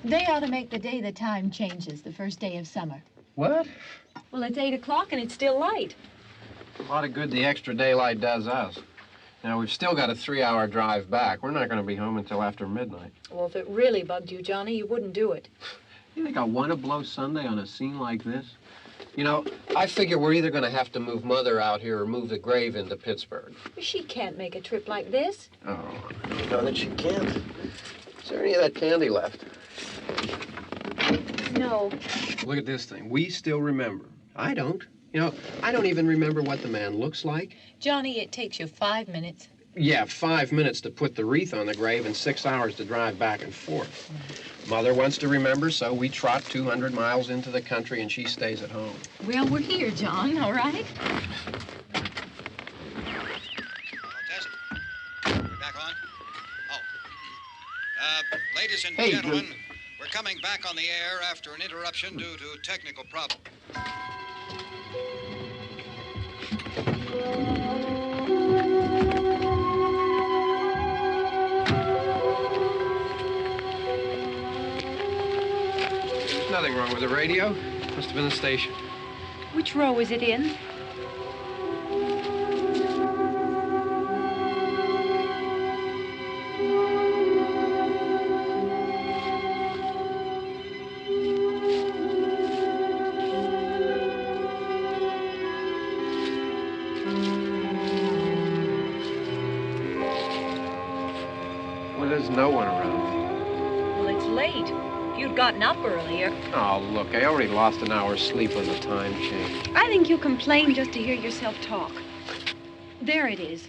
They ought to make the day the time changes, the first day of summer. What? Well, it's 8 o'clock and it's still light. A lot of good the extra daylight does us. Now, we've still got a 3-hour drive back. We're not going to be home until after midnight. Well, if it really bugged you, Johnny, you wouldn't do it. You think I want to blow Sunday on a scene like this? You know, I figure we're either going to have to move Mother out here or move the grave into Pittsburgh. She can't make a trip like this. Oh, you know that she can't. Is there any of that candy left? No. Look at this thing. We still remember. I don't. You know, I don't even remember what the man looks like. Johnny, it takes you 5 minutes. Yeah, 5 minutes to put the wreath on the grave and 6 hours to drive back and forth. Mother wants to remember, so we trot 200 miles into the country and she stays at home. Well, we're here, John, all right? Test. We're back on? Oh. Ladies and gentlemen, we're coming back on the air after an interruption due to technical problem. There's nothing wrong with the radio. Must have been the station. Which row is it in? Well, there's no one around. Well, it's late. If you'd gotten up earlier. Oh, look, I already lost an hour's sleep on the time change. I think you complain just to hear yourself talk. There it is.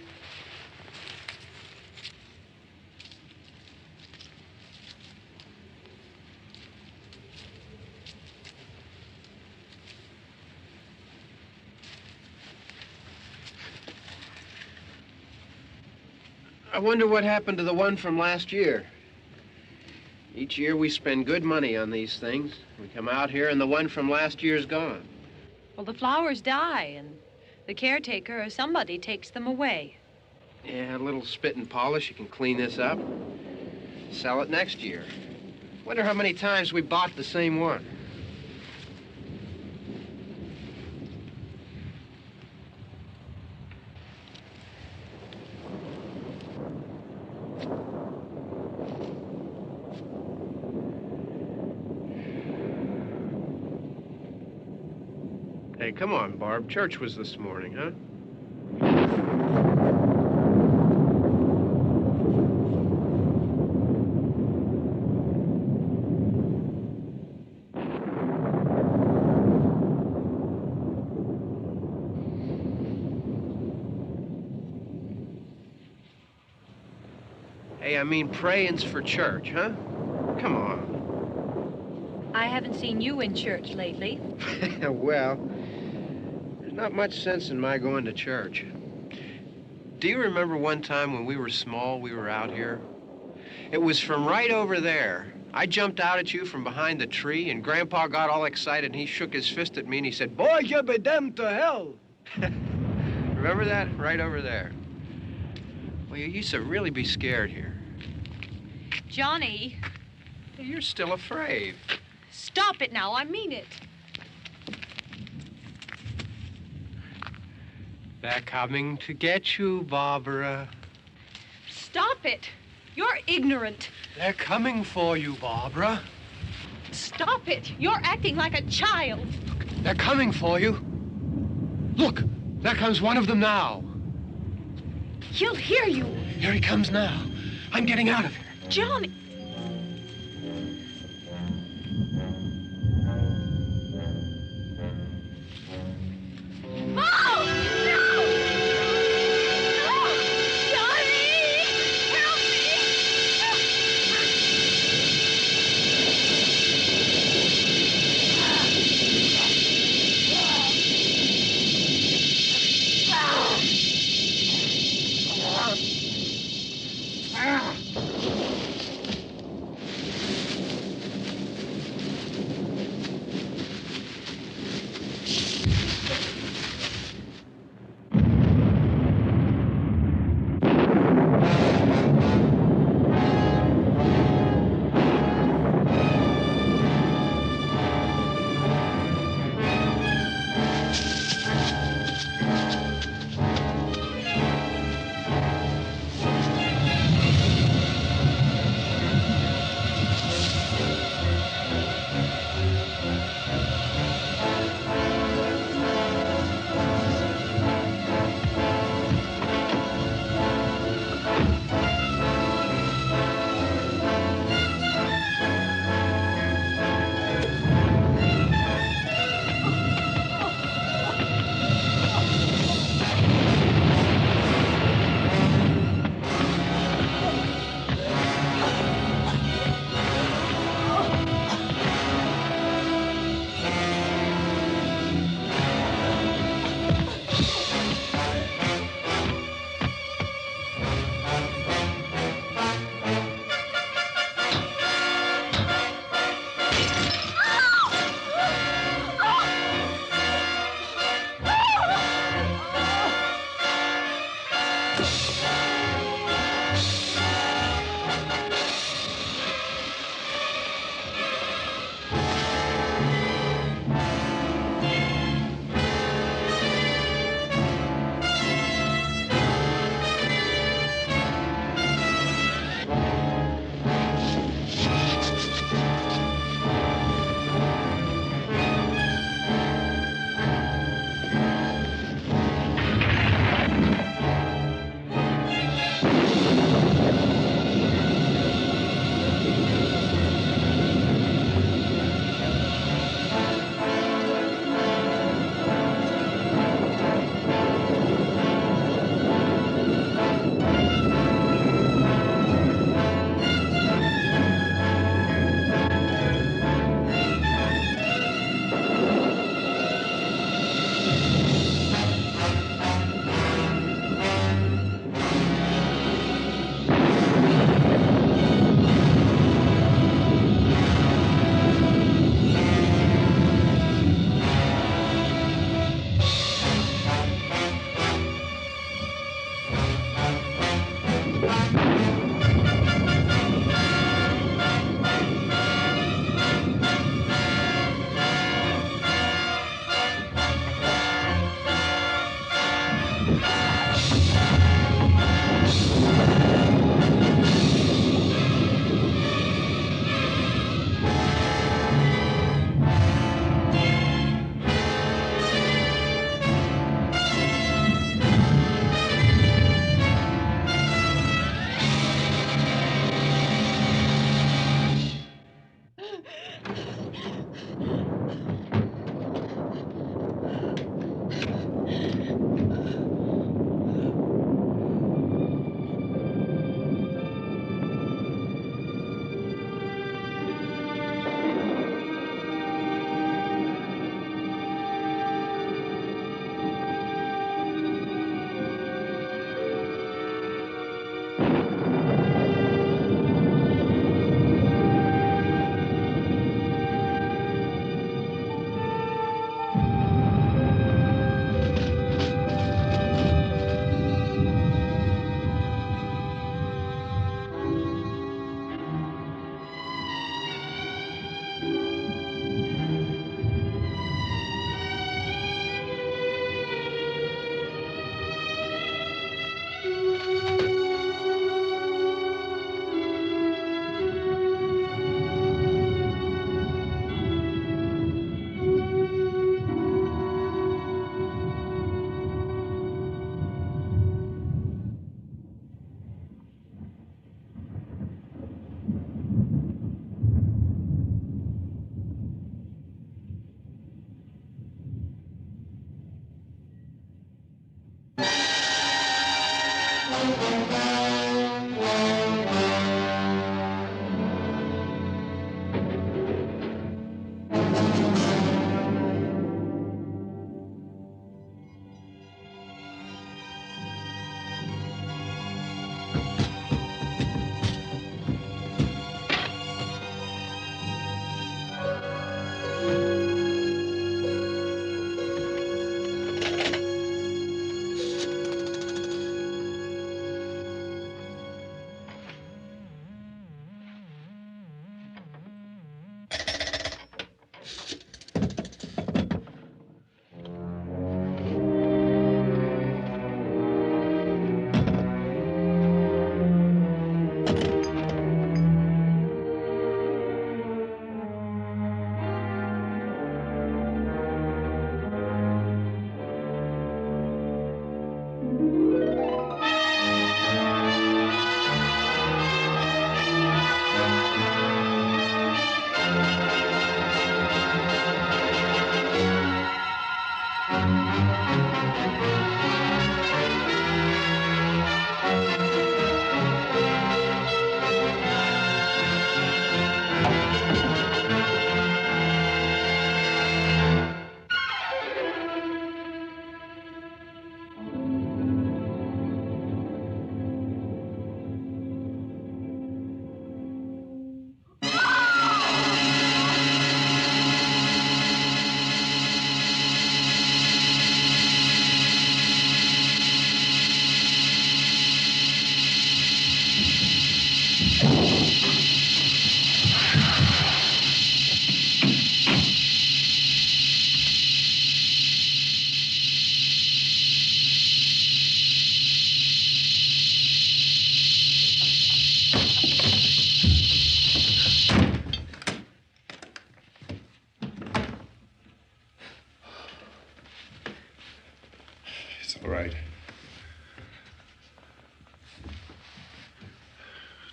I wonder what happened to the one from last year. Each year we spend good money on these things. We come out here and the one from last year's gone. Well, the flowers die, and the caretaker or somebody takes them away. Yeah, a little spit and polish. You can clean this up. Sell it next year. Wonder how many times we bought the same one. Hey, come on, Barb. Church was this morning, huh? Hey, I mean praying's for church, huh? Come on. I haven't seen you in church lately. Well, there's not much sense in my going to church. Do you remember one time when we were small, we were out here? It was from right over there. I jumped out at you from behind the tree, and Grandpa got all excited, and he shook his fist at me, and he said, "Boy, you be damned to hell." Remember that? Right over there. Well, you used to really be scared here. Johnny, You're still afraid. stop it now. I mean it. They're coming to get you, Barbara. Stop it. You're ignorant. They're coming for you, Barbara. Stop it. You're acting like a child. They're coming for you. Look, there comes one of them now. He'll hear you. Here he comes now. I'm getting out of here. Johnny. Oh! No! No! Johnny! Help me!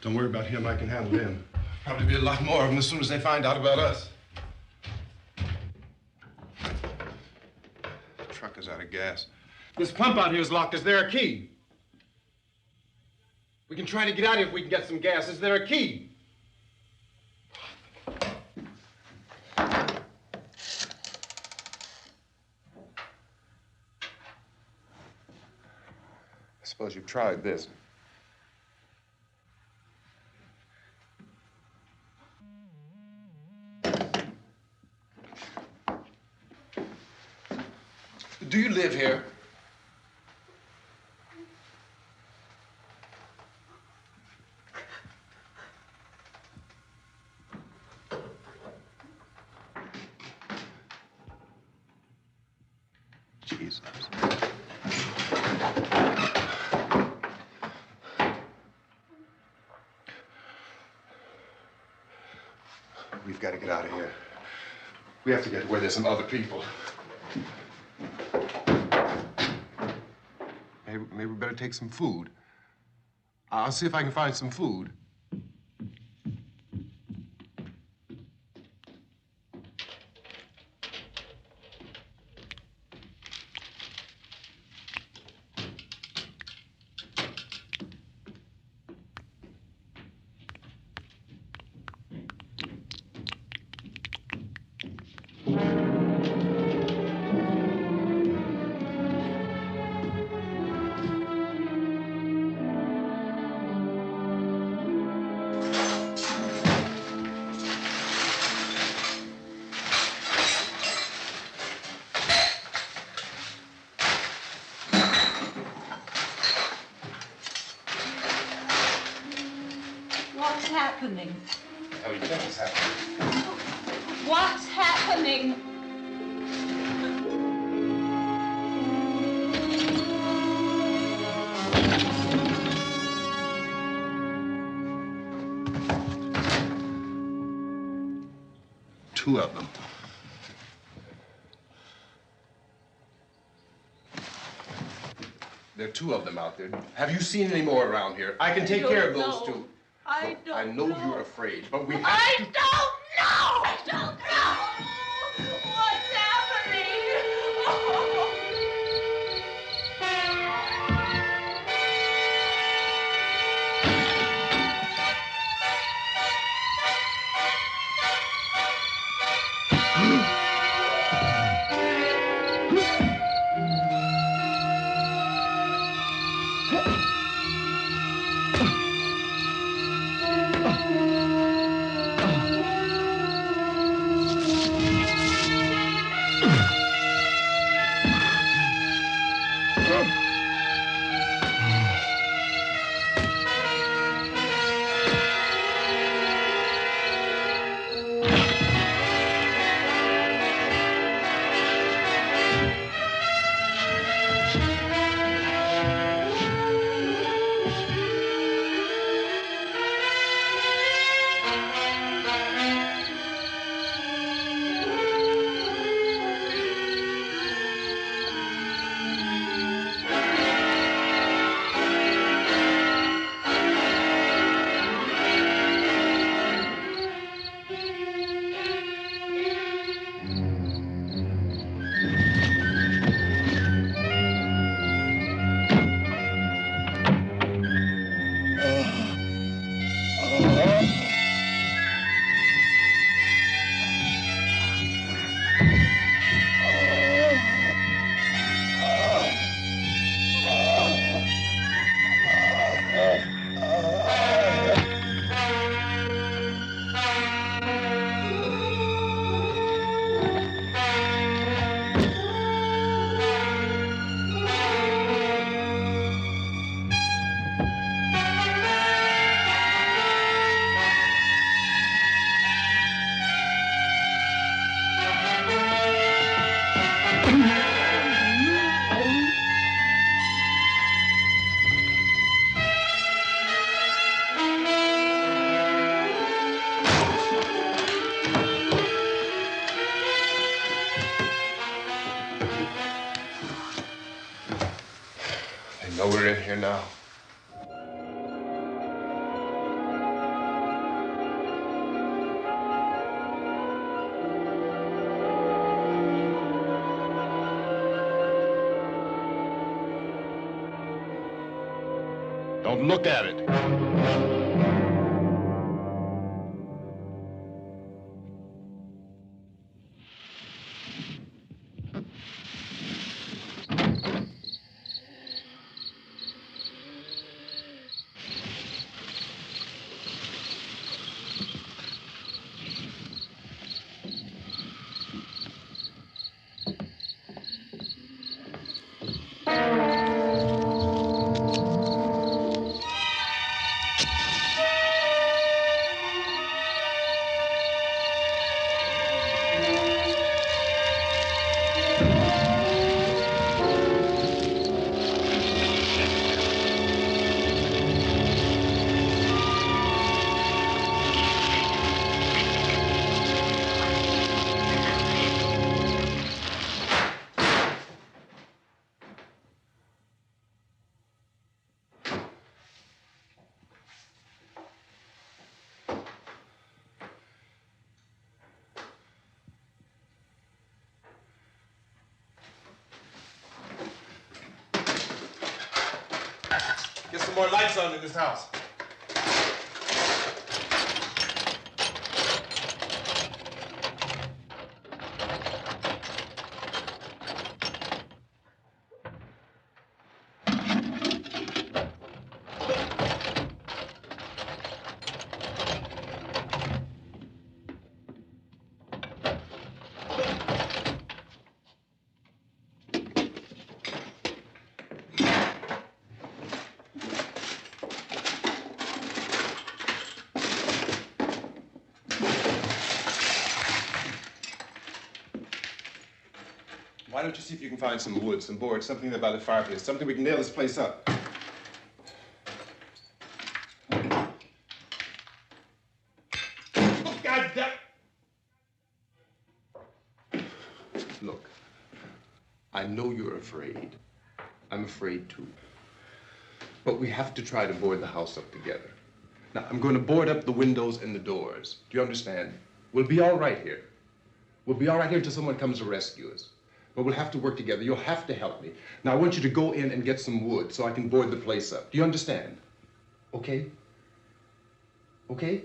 Don't worry about him. I can handle him. Probably be a lot more of them as soon as they find out about us. The truck is out of gas. This pump out here is locked. Is there a key? We can try to get out here if we can get some gas. Is there a key? I suppose you've tried this. Do you live here? Jesus. We've got to get out of here. We have to get to where there's some other people. Maybe we better take some food. I'll see if I can find some food. What's happening? How do you think it's happening? What's happening? Two of them. There are two of them out there. Have you seen any more around here? I can take care of those two. I don't I know you're afraid, but we have to... I don't know! I don't know! What's happening? They know we're in here now. Don't look at it. Get some more lights on in this house. Why don't you see if you can find some wood, some boards, something there by the fireplace, something we can nail this place up. Oh, God damn! Look, I know you're afraid. I'm afraid too. But we have to try to board the house up together. Now, I'm going to board up the windows and the doors. Do you understand? We'll be all right here. We'll be all right here until someone comes to rescue us. But we'll have to work together. You'll have to help me. Now, I want you to go in and get some wood so I can board the place up. Do you understand? Okay? Okay?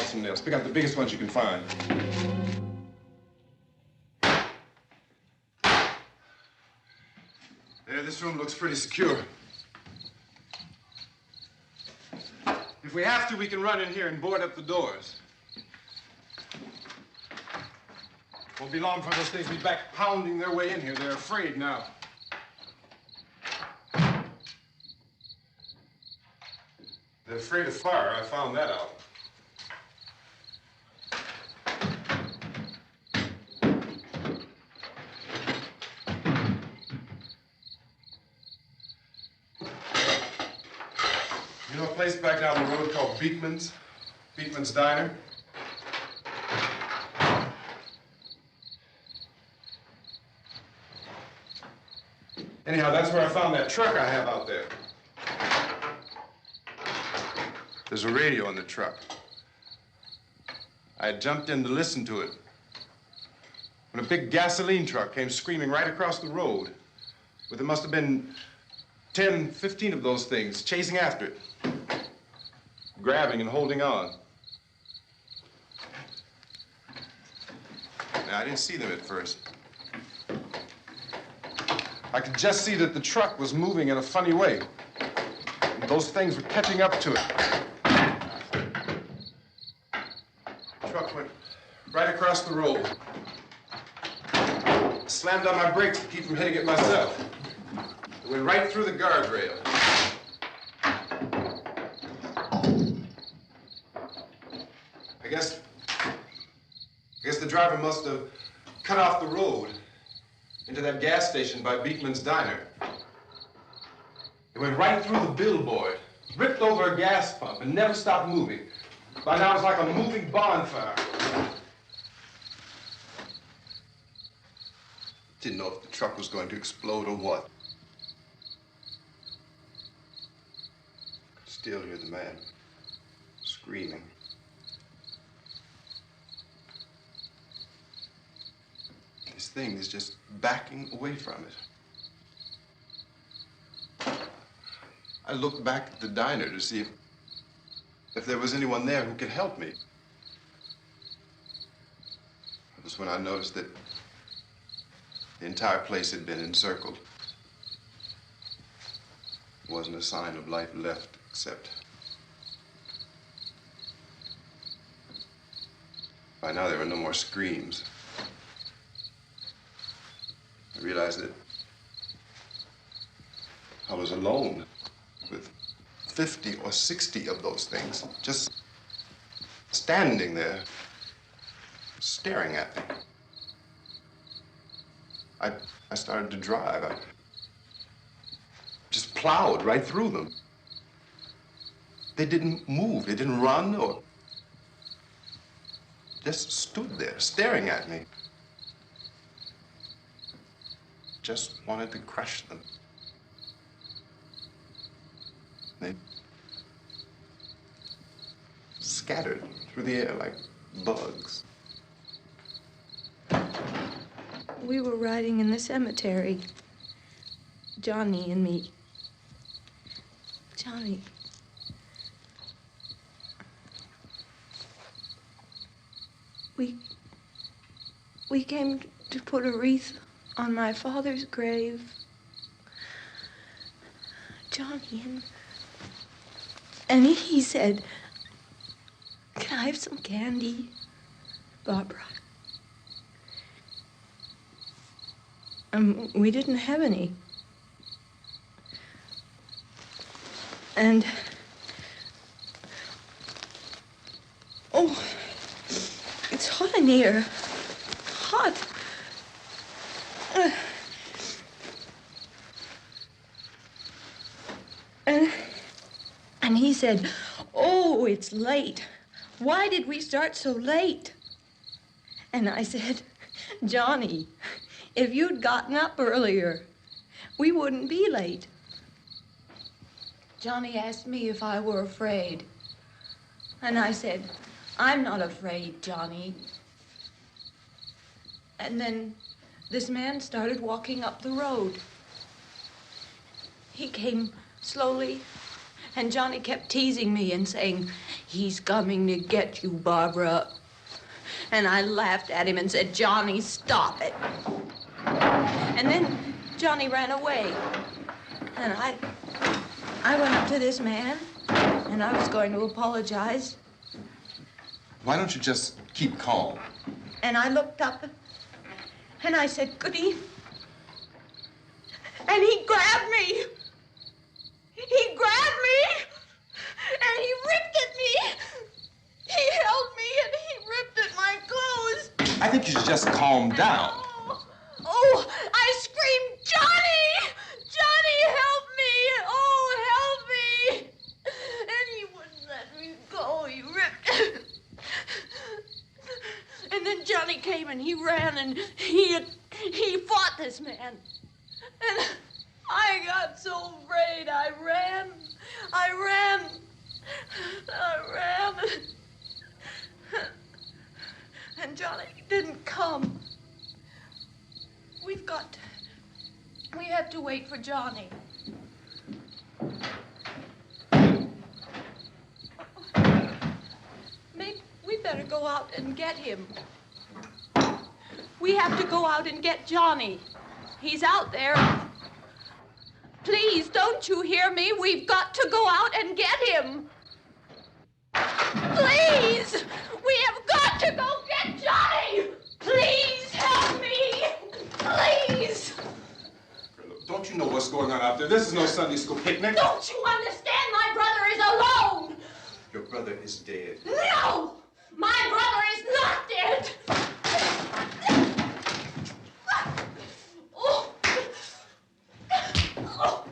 out some nails. Pick out the biggest ones you can find. There, this room looks pretty secure. If we have to, we can run in here and board up the doors. Won't be long before those things will be back pounding their way in here. They're afraid now. They're afraid of fire. I found that out. You know a place back down the road called Beekman's? Beekman's Diner? Anyhow, that's where I found that truck I have out there. There's a radio in the truck. I had jumped in to listen to it when a big gasoline truck came screaming right across the road. But there must have been 10, 15 of those things chasing after it, grabbing and holding on. Now, I didn't see them at first. I could just see that the truck was moving in a funny way. And those things were catching up to it. The truck went right across the road. Slammed on my brakes to keep from hitting it myself. It went right through the guardrail. I guess the driver must have cut off the road into that gas station by Beekman's Diner. It went right through the billboard, ripped over a gas pump, and never stopped moving. By now, it's like a moving bonfire. Didn't know if the truck was going to explode or what. Could still hear the man screaming. This thing is just backing away from it. I looked back at the diner to see if there was anyone there who could help me. It was when I noticed that the entire place had been encircled. There wasn't a sign of life left except by now there were no more screams. I realized that I was alone with 50 or 60 of those things, just standing there, staring at me. I started to drive. I just plowed right through them. They didn't move, they didn't run or just stood there, staring at me. Just wanted to crush them. They scattered through the air like bugs. We were riding in the cemetery, Johnny and me. Johnny. We came to put a wreath on my father's grave. Johnny, and he said, "Can I have some candy, Barbara?" We didn't have any. And, oh, it's hot in here. Hot. And he said, "Oh, it's late. Why did we start so late?" And I said, "Johnny, if you'd gotten up earlier, we wouldn't be late." Johnny asked me if I were afraid. And I said, "I'm not afraid, Johnny." And then this man started walking up the road. He came slowly, and Johnny kept teasing me and saying, "He's coming to get you, Barbara." And I laughed at him and said, "Johnny, stop it." And then Johnny ran away. And I went up to this man, and I was going to apologize. Why don't you just keep calm? And I looked up, and I said, "Good evening." And he grabbed me. He grabbed me, and he ripped at me. He held me, and he ripped at my clothes. I think you should just calm down. Oh, I screamed, "Johnny! Johnny, help me! Oh, help me!" And he wouldn't let me go. He ripped. And then Johnny came and he ran and he fought this man. And I got so afraid. I ran. And Johnny didn't come. We have to wait for Johnny. Maybe we better go out and get him. We have to go out and get Johnny. He's out there. Please, don't you hear me? We've got to go out and get him. Please! We have got to go get Johnny! Please help me! Please! Don't you know what's going on out there? This is no Sunday school picnic. Don't you understand? My brother is alone! Your brother is dead. No! My brother is not dead! Oh. Oh.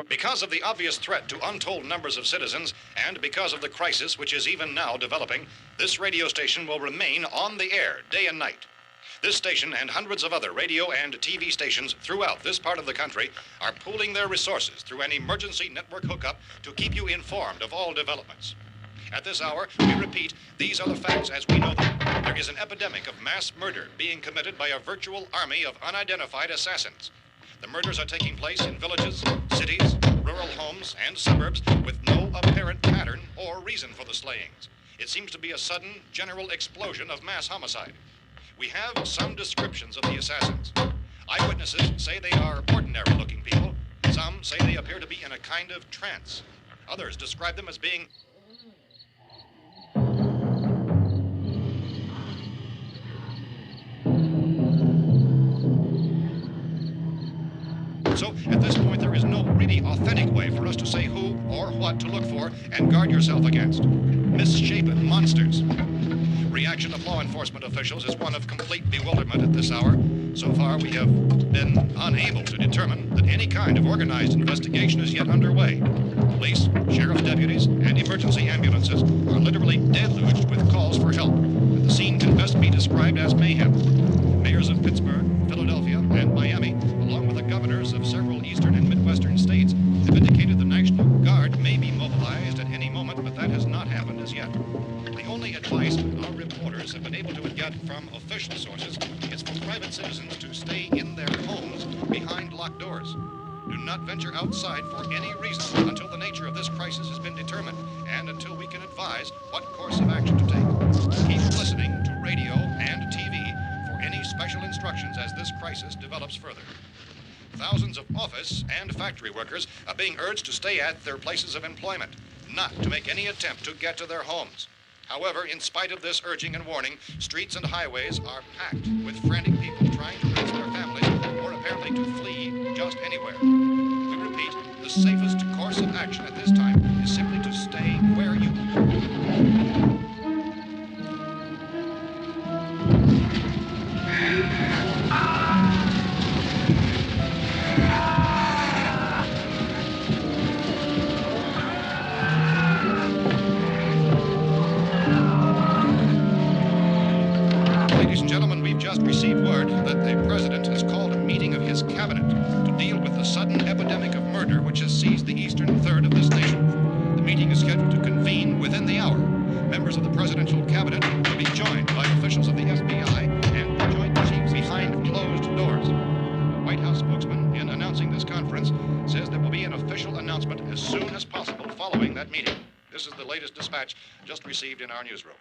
Because of the obvious threat to untold numbers of citizens, and because of the crisis which is even now developing, this radio station will remain on the air day and night. This station and hundreds of other radio and TV stations throughout this part of the country are pooling their resources through an emergency network hookup to keep you informed of all developments. At this hour, we repeat, these are the facts as we know them. There is an epidemic of mass murder being committed by a virtual army of unidentified assassins. The murders are taking place in villages, cities, rural homes, and suburbs with no apparent pattern or reason for the slayings. It seems to be a sudden, general explosion of mass homicide. We have some descriptions of the assassins. Eyewitnesses say they are ordinary-looking people. Some say they appear to be in a kind of trance. Others describe them as being So, at this point, there is no really authentic way for us to say who or what to look for and guard yourself against. Misshapen monsters. Reaction of law enforcement officials is one of complete bewilderment at this hour. So far, we have been unable to determine that any kind of organized investigation is yet underway. Police, sheriff's deputies, and emergency ambulances are literally deluged with calls for help. The scene can best be described as mayhem. Mayors of Pittsburgh, Philadelphia, and Miami, along with the governors of several eastern and midwestern states, have indicated the National Guard may be mobilized at any moment, but that has not happened as yet. The only advice our reporters have been able to get from official sources is for private citizens to stay in their homes behind locked doors. Do not venture outside for any reason until the nature of this crisis has been determined and until we can advise what course of action to take. Keep listening to radio and TV for any special instructions as this crisis develops further. Thousands of office and factory workers are being urged to stay at their places of employment, not to make any attempt to get to their homes. However, in spite of this urging and warning, streets and highways are packed with frantic people trying to raise their families or apparently to flee just anywhere. We repeat, the safest course of action at this time is simply to stay where you Ladies and gentlemen, we've just received word that the president has called a meeting of his cabinet to deal with the sudden epidemic of murder which has seized the eastern third of this nation. The meeting is scheduled to convene within the hour. Members of the presidential cabinet will be joined by officials of the FBI and joint chiefs behind closed doors. The White House spokesman, in announcing this conference, says there will be an official announcement as soon as possible following that meeting. This is the latest dispatch just received in our newsroom.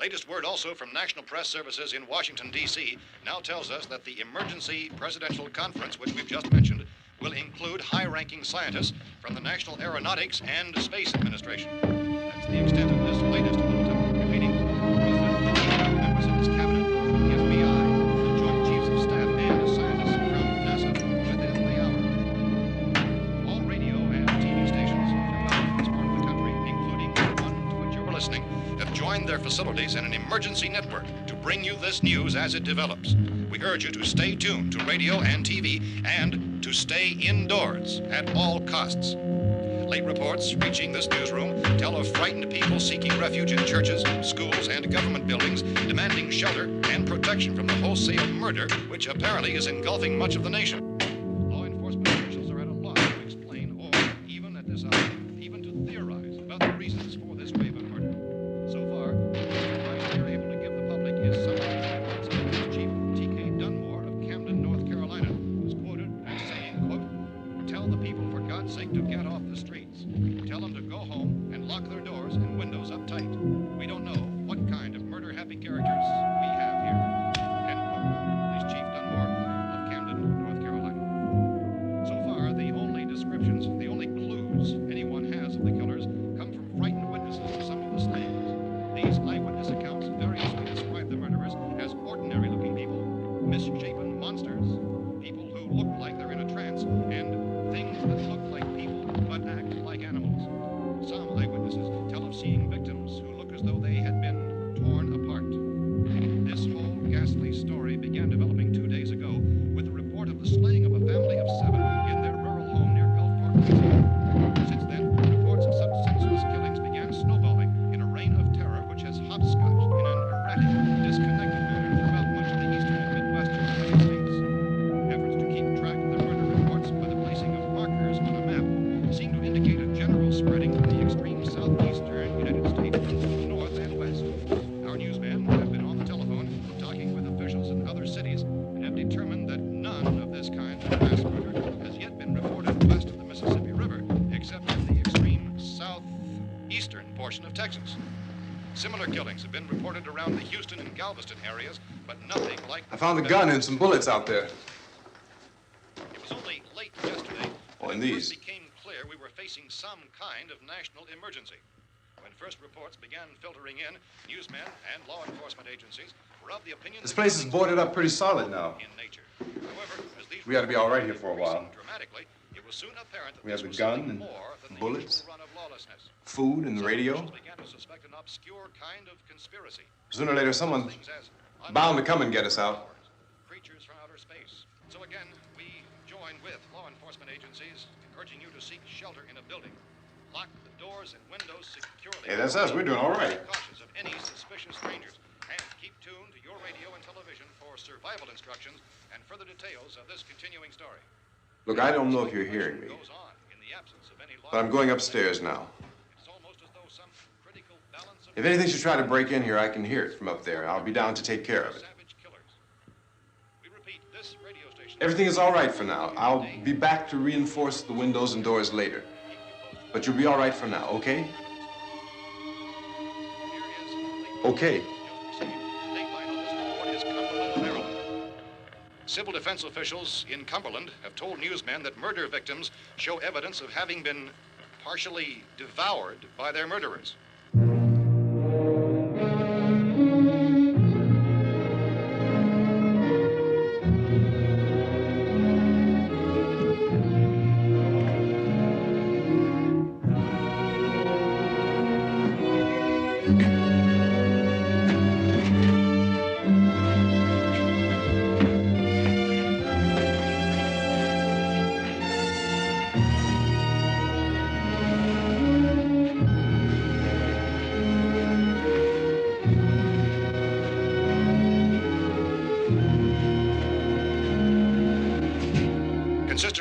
Latest word also from National Press Services in Washington, D.C. now tells us that the emergency presidential conference, which we've just mentioned, will include high-ranking scientists from the National Aeronautics and Space Administration. That's the extent of this latest bulletin. Repeating, the President, members of his cabinet, the FBI, the Joint Chiefs of Staff, and scientists from NASA within the hour. All radio and TV stations throughout this part of the country, including the one to which you're listening, have joined their facilities in an emergency network to bring you this news as it develops. We urge you to stay tuned to radio and TV and to stay indoors at all costs. Late reports reaching this newsroom tell of frightened people seeking refuge in churches, schools, and government buildings, demanding shelter and protection from the wholesale murder which apparently is engulfing much of the nation. Law enforcement officials are at a loss to explain or, even at this hour, even to theorize about the reasons for this wave of murder. So far, the advice we are able to give the public is summarized by Police Chief T.K. Dunmore of Camden, North Carolina, who's quoted as saying, quote, "Tell the people for God's sake to get off the streets. Tell them to go home and lock their doors and windows up tight. We don't know what kind of murder-happy characters we have here." End quote. Police Chief Dunmore of Camden, North Carolina. So far, the only descriptions, the only clues anyone has of the killers come from frightened witnesses to some of the slayings. These eyewitness accounts variously describe the murderers as ordinary-looking people, misshapen monsters, people who look like they're in a trance, and things that look like people but act like animals. Some eyewitnesses tell of seeing victims who look as though they had been torn apart. This whole ghastly story began developing 2 days ago with the report of the slaying of a family of 7 in their rural home near Gulfport, Louisiana. Since then, reports of such senseless killings began snowballing in a reign of terror which has hopscotched in an erratic, disconnected manner throughout much of the eastern and midwestern United States. Efforts to keep track of the murder reports by the placing of markers on a map seem to indicate a general spreading from the extreme southeastern United States to the north and west. Our newsmen have been on the telephone talking with officials in other cities and have determined that none of this kind of mass murder has yet been reported west of the Mississippi River, except in the extreme southeastern portion of Texas. Similar killings have been reported around the Houston and Galveston areas, but nothing like I found the gun and some bullets out there. It was only late yesterday Oh, that and it these. first became clear we were facing some kind of national emergency. When first reports began filtering in, newsmen and law enforcement agencies were of the opinion This that place is killings boarded were up pretty solid now. in nature. However, as these We ought to be all right here for a while. reports dramatically, it was soon apparent that We have this the was gun something and more than the bullets. usual run of lawlessness. Food and the Some radio. officials began to suspect an obscure kind of conspiracy. Sooner or later, someone's Things as bound to come and get us out. creatures from outer space. So again, we join with law enforcement agencies, urging you to seek shelter in a building. Lock the doors and windows securely. Hey, that's us. We're doing all right. Be cautious of any suspicious strangers, and keep tuned to your radio and television for survival instructions and further details of this continuing story. Look, I don't know if you're hearing me, Goes on in the absence of any law. but I'm going upstairs now. It's almost as though some critical balance of If anything should try to break in here, I can hear it from up there. I'll be down to take care of it. savage killers. We repeat, this radio station. Everything is all right for now. I'll be back to reinforce the windows and doors later. But you'll be all right for now, okay? Okay. Civil defense officials in Cumberland have told newsmen that murder victims show evidence of having been partially devoured by their murderers. Consistent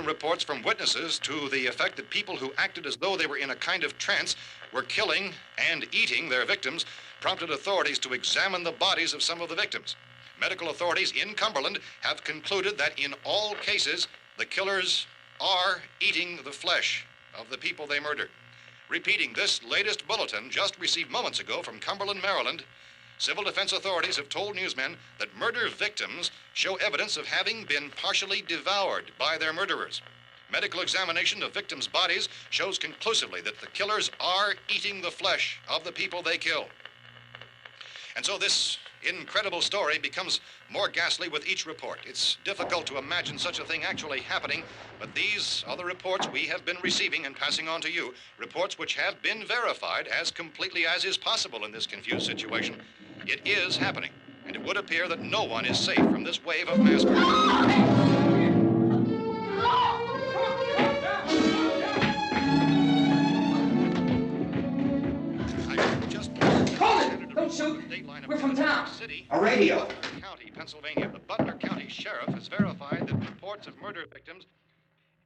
reports from witnesses to the effect that people who acted as though they were in a kind of trance were killing and eating their victims prompted authorities to examine the bodies of some of the victims. Medical authorities in Cumberland have concluded that in all cases, the killers are eating the flesh of the people they murdered. Repeating this latest bulletin just received moments ago from Cumberland, Maryland, civil defense authorities have told newsmen that murder victims show evidence of having been partially devoured by their murderers. Medical examination of victims' bodies shows conclusively that the killers are eating the flesh of the people they kill. And so this incredible story becomes more ghastly with each report. It's difficult to imagine such a thing actually happening, but these are the reports we have been receiving and passing on to you, reports which have been verified as completely as is possible in this confused situation. It is happening, and it would appear that no one is safe from this wave of mass murder. Don't shoot. We're from town. A radio. County, Pennsylvania. The Butler County Sheriff has verified that reports of murder victims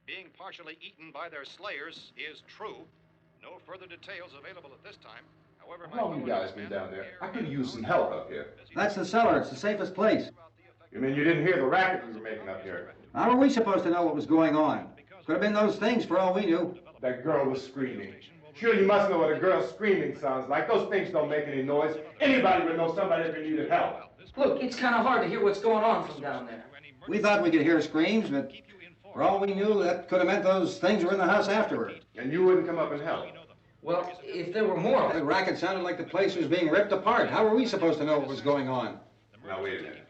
being partially eaten by their slayers is true. No further details available at this time. However, How long you guys been down there? I could use some help up here. That's the cellar. It's the safest place. You mean you didn't hear the racket we were making up here? How are we supposed to know what was going on? Could have been those things for all we knew. That girl was screaming. Sure, you must know what a girl screaming sounds like. Those things don't make any noise. Anybody would know somebody ever needed help. Look, it's kind of hard to hear what's going on from down there. We thought we could hear screams, but for all we knew, that could have meant those things were in the house afterward. And you wouldn't come up and help? Well, if there were more... The racket sounded like the place was being ripped apart. How were we supposed to know what was going on? Now, wait a minute.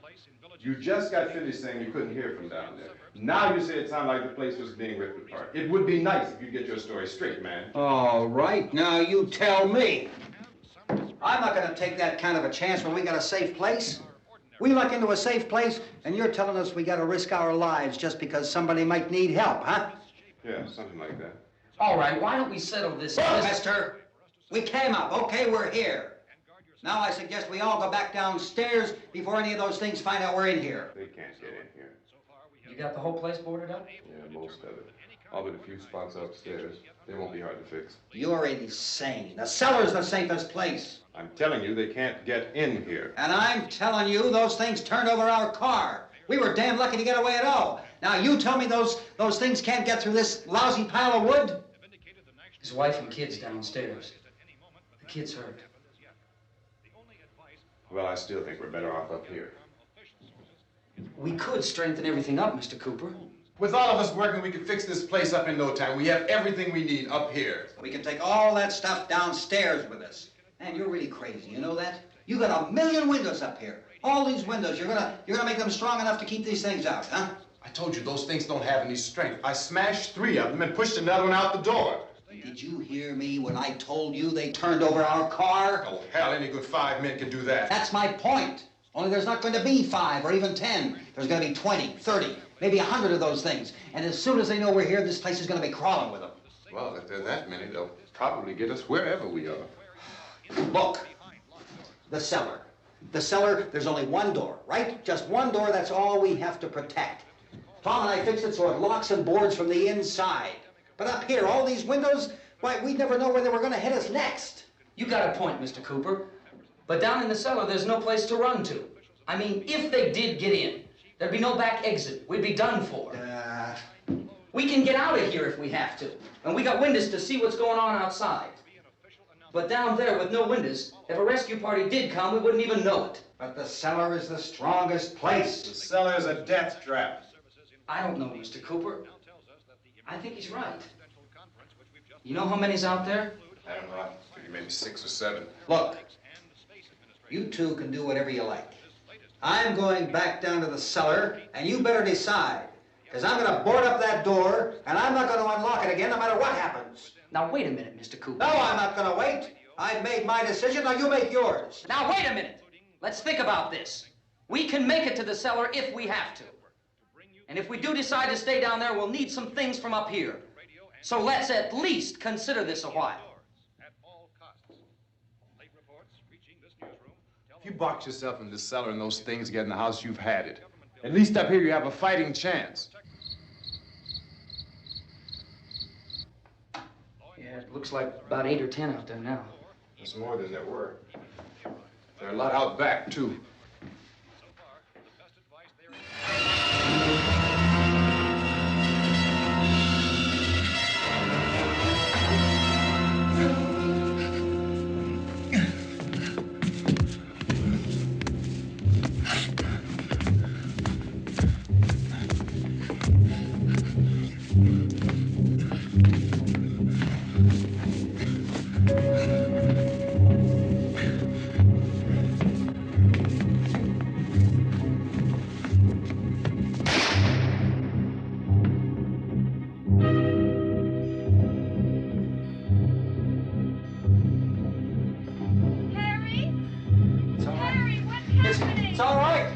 You just got finished saying you couldn't hear from down there. Now you say it sounded like the place was being ripped apart. It would be nice if you get your story straight, man. All right, now you tell me. I'm not going to take that kind of a chance when we got a safe place. We luck into a safe place, and you're telling us we got to risk our lives just because somebody might need help, huh? Yeah, something like that. All right, why don't we settle this... Look, mister, we came up. Okay, we're here. Now I suggest we all go back downstairs before any of those things find out we're in here. They can't get in here. You got the whole place boarded up? Yeah, most of it. All but a few spots upstairs. They won't be hard to fix. You're insane. The cellar's the safest place. I'm telling you, they can't get in here. And I'm telling you, those things turned over our car. We were damn lucky to get away at all. Now you tell me those things can't get through this lousy pile of wood? His wife and kids downstairs. The kid's hurt. Well, I still think we're better off up here. We could strengthen everything up, Mr. Cooper. With all of us working, we could fix this place up in no time. We have everything we need up here. We can take all that stuff downstairs with us. Man, you're really crazy, you know that? You got 1,000,000 windows up here. All these windows, you're gonna make them strong enough to keep these things out, huh? I told you, those things don't have any strength. I smashed 3 of them and pushed another one out the door. Did you hear me when I told you they turned over our car? Oh, hell, any good 5 men can do that. That's my point. Only there's not going to be 5 or even 10. There's going to be 20, 30, maybe 100 of those things. And as soon as they know we're here, this place is going to be crawling with them. Well, if there are that many, they'll probably get us wherever we are. Look, the cellar. The cellar, there's only one door, right? Just one door, that's all we have to protect. Tom and I fixed it so it locks and boards from the inside. But up here, all these windows, why, we'd never know where they were going to hit us next. You got a point, Mr. Cooper. But down in the cellar, there's no place to run to. I mean, if they did get in, there'd be no back exit. We'd be done for. We can get out of here if we have to. And we got windows to see what's going on outside. But down there with no windows, if a rescue party did come, we wouldn't even know it. But the cellar is the strongest place. The cellar's a death trap. I don't know, Mr. Cooper. I think he's right. You know how many's out there? I don't know. I figure maybe 6 or 7. Look, you two can do whatever you like. I'm going back down to the cellar, and you better decide. Because I'm going to board up that door, and I'm not going to unlock it again no matter what happens. Now, wait a minute, Mr. Cooper. No, I'm not going to wait. I've made my decision, now you make yours. Now, wait a minute. Let's think about this. We can make it to the cellar if we have to. And if we do decide to stay down there, we'll need some things from up here. So let's at least consider this a while. If you box yourself in the cellar and those things get in the house, you've had it. At least up here you have a fighting chance. Yeah, it looks like about 8 or 10 out there now. There's more than there were. There are a lot out back, too. It's all right.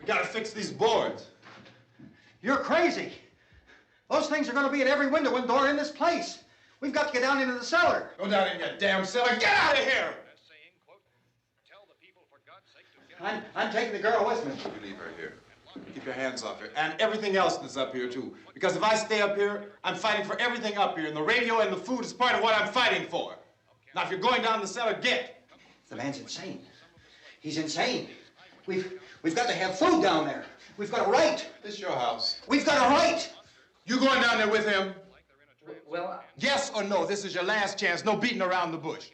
We gotta fix these boards. You're crazy. Those things are going to be at every window and door in this place. We've got to get down into the cellar. Go down in your damn cellar. Get out of here! I'm taking the girl with me. You leave her here. Keep your hands off her. And everything else that's up here, too. Because if I stay up here, I'm fighting for everything up here. And the radio and the food is part of what I'm fighting for. Now, if you're going down the cellar, get. The man's insane. He's insane. We've got to have food down there. We've got a right. This is your house. We've got a right. You going down there with him? Well, Yes or no? This is your last chance. No beating around the bush.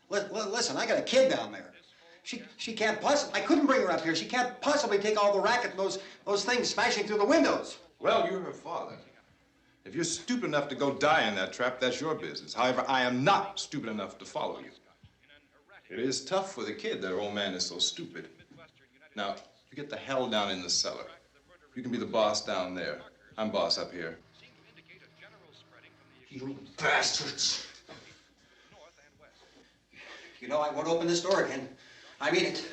Listen, I got a kid down there. She can't possibly, I couldn't bring her up here. She can't possibly take all the racket and those things smashing through the windows. Well, you're her father. If you're stupid enough to go die in that trap, that's your business. However, I am not stupid enough to follow you. It is tough for the kid that her old man is so stupid. Now, you get the hell down in the cellar. You can be the boss down there. I'm boss up here. You bastards. You know, I won't open this door again. I mean it.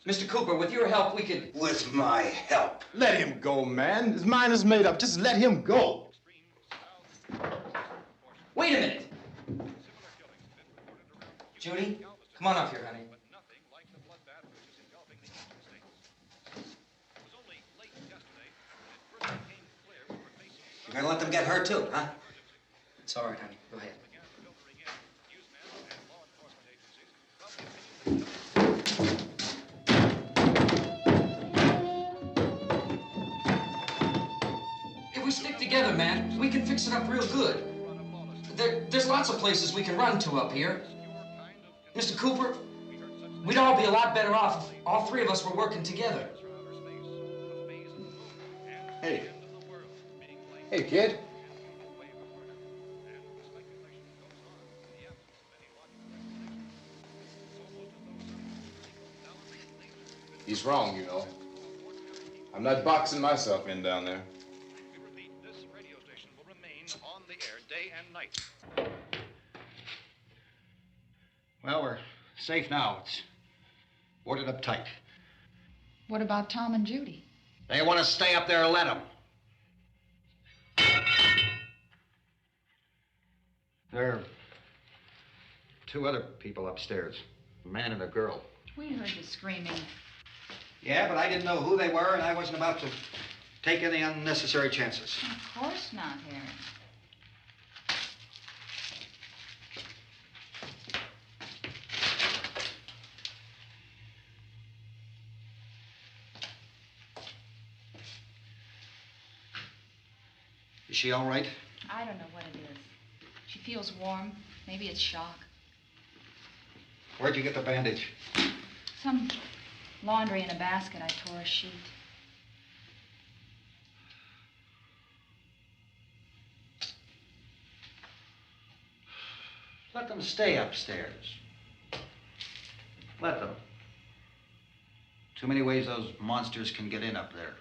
Mr. Cooper, with your help, we could... With my help. Let him go, man. His mind is made up. Just let him go. Wait a minute. Judy, come on up here, honey. You're gonna let them get hurt too, huh? It's all right, honey. Go ahead. If we stick together, man, we can fix it up real good. There's lots of places we can run to up here. Mr. Cooper, we'd all be a lot better off if all three of us were working together. Hey. Hey, kid. He's wrong, you know. I'm not boxing myself in down there. This radio station will remain on the air day and night. Well, we're safe now. It's boarded up tight. What about Tom and Judy? They want to stay up there, let them. There are two other people upstairs, a man and a girl. We heard the screaming. Yeah, but I didn't know who they were, and I wasn't about to take any unnecessary chances. Of course not, Harry. Is she all right? I don't know what it is. She feels warm. Maybe it's shock. Where'd you get the bandage? Some laundry in a basket. I tore a sheet. Let them stay upstairs. Let them. Too many ways those monsters can get in up there.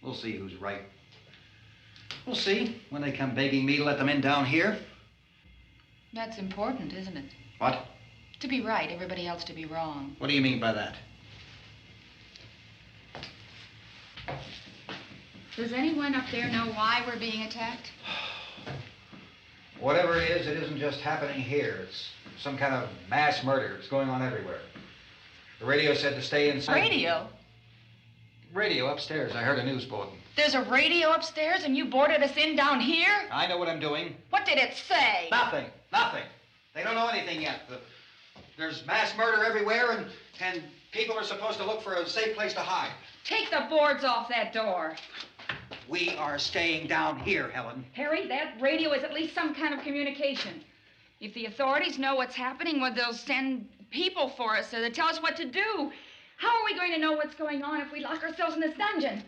We'll see who's right. We'll see when they come begging me to let them in down here. That's important, isn't it? What? To be right, everybody else to be wrong. What do you mean by that? Does anyone up there know why we're being attacked? Whatever it isn't just happening here. It's some kind of mass murder. It's going on everywhere. The radio said to stay inside. Radio? Radio upstairs. I heard a news bulletin. There's a radio upstairs and you boarded us in down here? I know what I'm doing. What did it say? Nothing. Nothing. They don't know anything yet. There's mass murder everywhere, and people are supposed to look for a safe place to hide. Take the boards off that door. We are staying down here, Helen. Harry, that radio is at least some kind of communication. If the authorities know what's happening, well, they'll send people for us to tell us what to do. How are we going to know what's going on if we lock ourselves in this dungeon?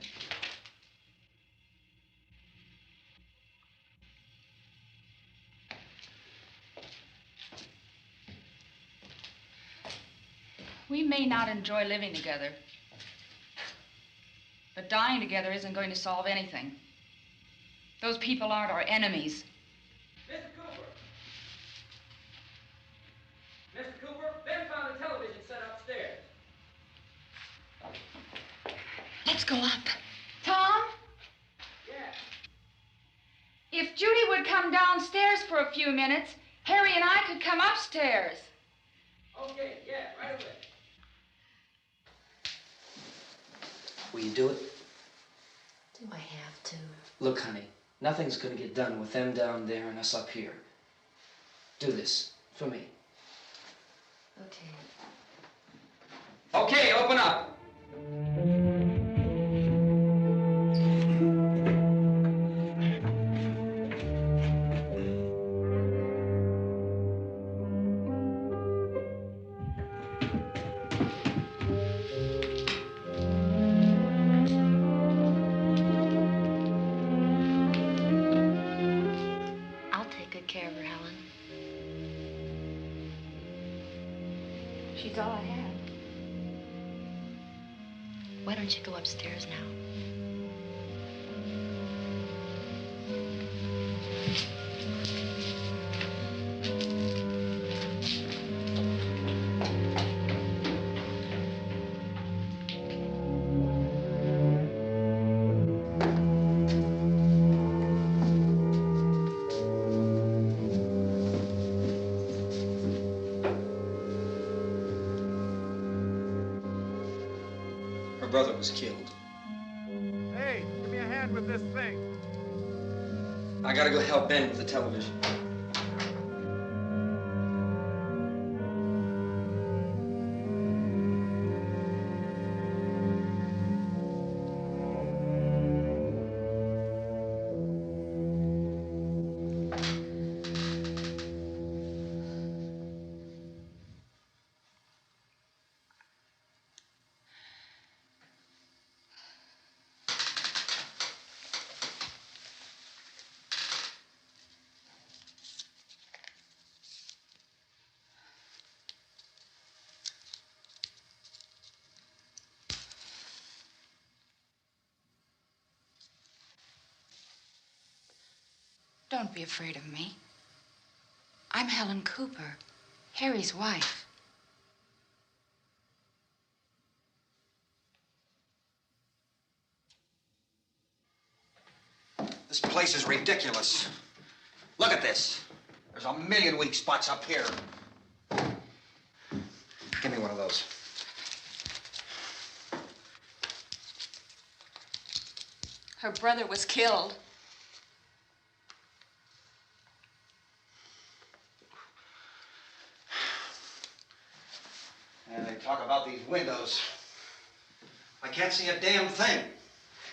We may not enjoy living together, but dying together isn't going to solve anything. Those people aren't our enemies. Mr. Cooper! Mr. Cooper, Ben found a television set upstairs. Let's go up. Tom? Yeah. If Judy would come downstairs for a few minutes, Harry and I could come upstairs. Okay, yeah, right away. Will you do it? Do I have to? Look, honey, nothing's gonna get done with them down there and us up here. Do this for me. Okay. Okay, open up. I'll take good care of her, Helen. She's all I have. Why don't you go upstairs now? Her brother was killed. Hey, give me a hand with this thing. I gotta go help Ben with the television. Don't be afraid of me. I'm Helen Cooper, Harry's wife. This place is ridiculous. Look at this. There's a million weak spots up here. of those. Her brother was killed. And they talk about these windows. I can't see a damn thing.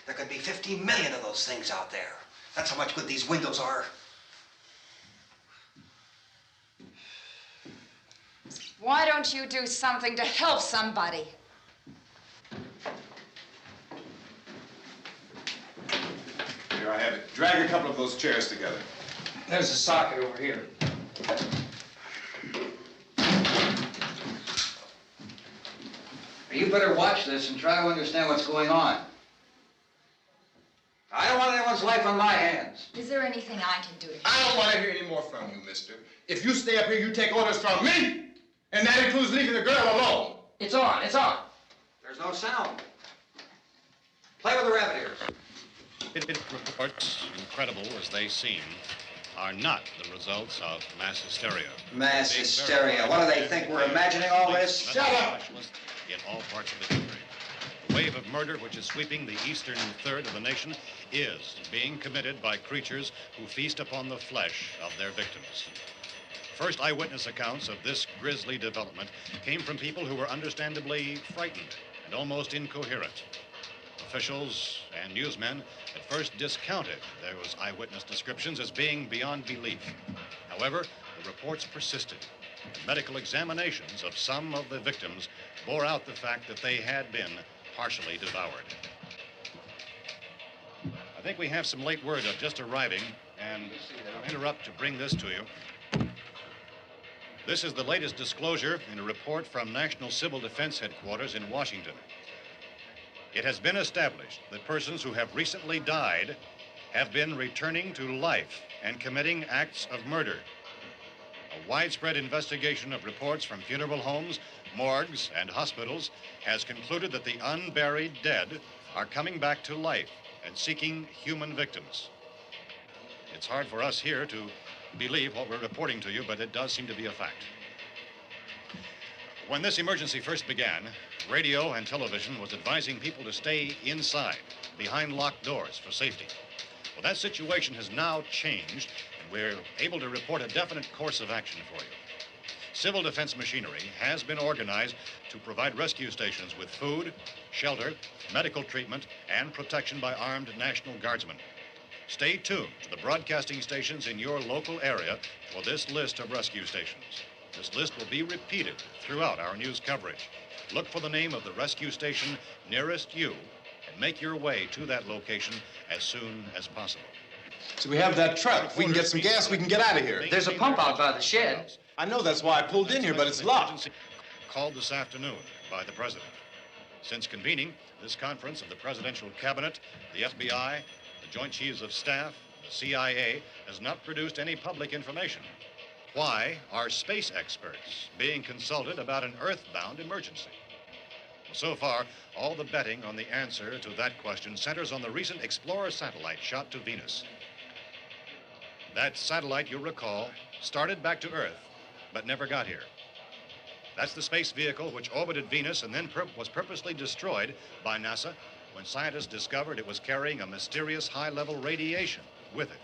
There could be 15 million of those things out there. That's how much good these windows are. Why don't you do something to help somebody? Here I have it. Drag a couple of those chairs together. There's a socket over here. You better watch this and try to understand what's going on. I don't want anyone's life on my hands. Is there anything I can do to help? I don't want to hear any more from you, mister. If you stay up here, you take orders from me. And that includes leaving the girl alone. It's on, it's on. There's no sound. Play with the rabbit ears. Reports, incredible as they seem, are not the results of mass hysteria. Mass hysteria. What do they think? We're imagining all this? Shut up! In all parts of the country. The wave of murder which is sweeping the eastern third of the nation is being committed by creatures who feast upon the flesh of their victims. First eyewitness accounts of this grisly development came from people who were understandably frightened and almost incoherent. Officials and newsmen at first discounted those eyewitness descriptions as being beyond belief. However, the reports persisted. And medical examinations of some of the victims bore out the fact that they had been partially devoured. I think we have some late word of just arriving, and I'll interrupt to bring this to you. This is the latest disclosure in a report from National Civil Defense Headquarters in Washington. It has been established that persons who have recently died have been returning to life and committing acts of murder. A widespread investigation of reports from funeral homes, morgues, and hospitals has concluded that the unburied dead are coming back to life and seeking human victims. It's hard for us here to believe what we're reporting to you, but it does seem to be a fact. When this emergency first began, radio and television was advising people to stay inside, behind locked doors for safety. Well, that situation has now changed, and we're able to report a definite course of action for you. Civil defense machinery has been organized to provide rescue stations with food, shelter, medical treatment, and protection by armed National Guardsmen. Stay tuned to the broadcasting stations in your local area for this list of rescue stations. This list will be repeated throughout our news coverage. Look for the name of the rescue station nearest you and make your way to that location as soon as possible. So we have that truck. If we can get some gas, we can get out of here. There's a pump out by the shed. I know, that's why I pulled in here, but it's locked. Called this afternoon by the president. Since convening this conference of the presidential cabinet, the FBI, the Joint Chiefs of Staff, the CIA has not produced any public information. Why are space experts being consulted about an earthbound emergency? Well, so far, all the betting on the answer to that question centers on the recent Explorer satellite shot to Venus. That satellite, you'll recall, started back to Earth, but never got here. That's the space vehicle which orbited Venus and then was purposely destroyed by NASA when scientists discovered it was carrying a mysterious high-level radiation with it.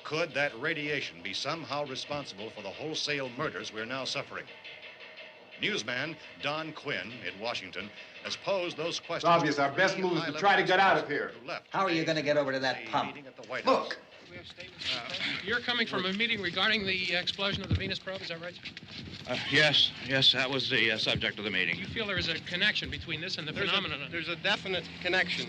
Could that radiation be somehow responsible for the wholesale murders we're now suffering? Newsman Don Quinn in Washington has posed those questions. It's obvious our best move is to try to get out of here. How are you going to get over to that pump? Look. You're coming from a meeting regarding the explosion of the Venus probe, is that right? Yes, that was the subject of the meeting. You feel there is a connection between this and the phenomenon? There's a definite connection.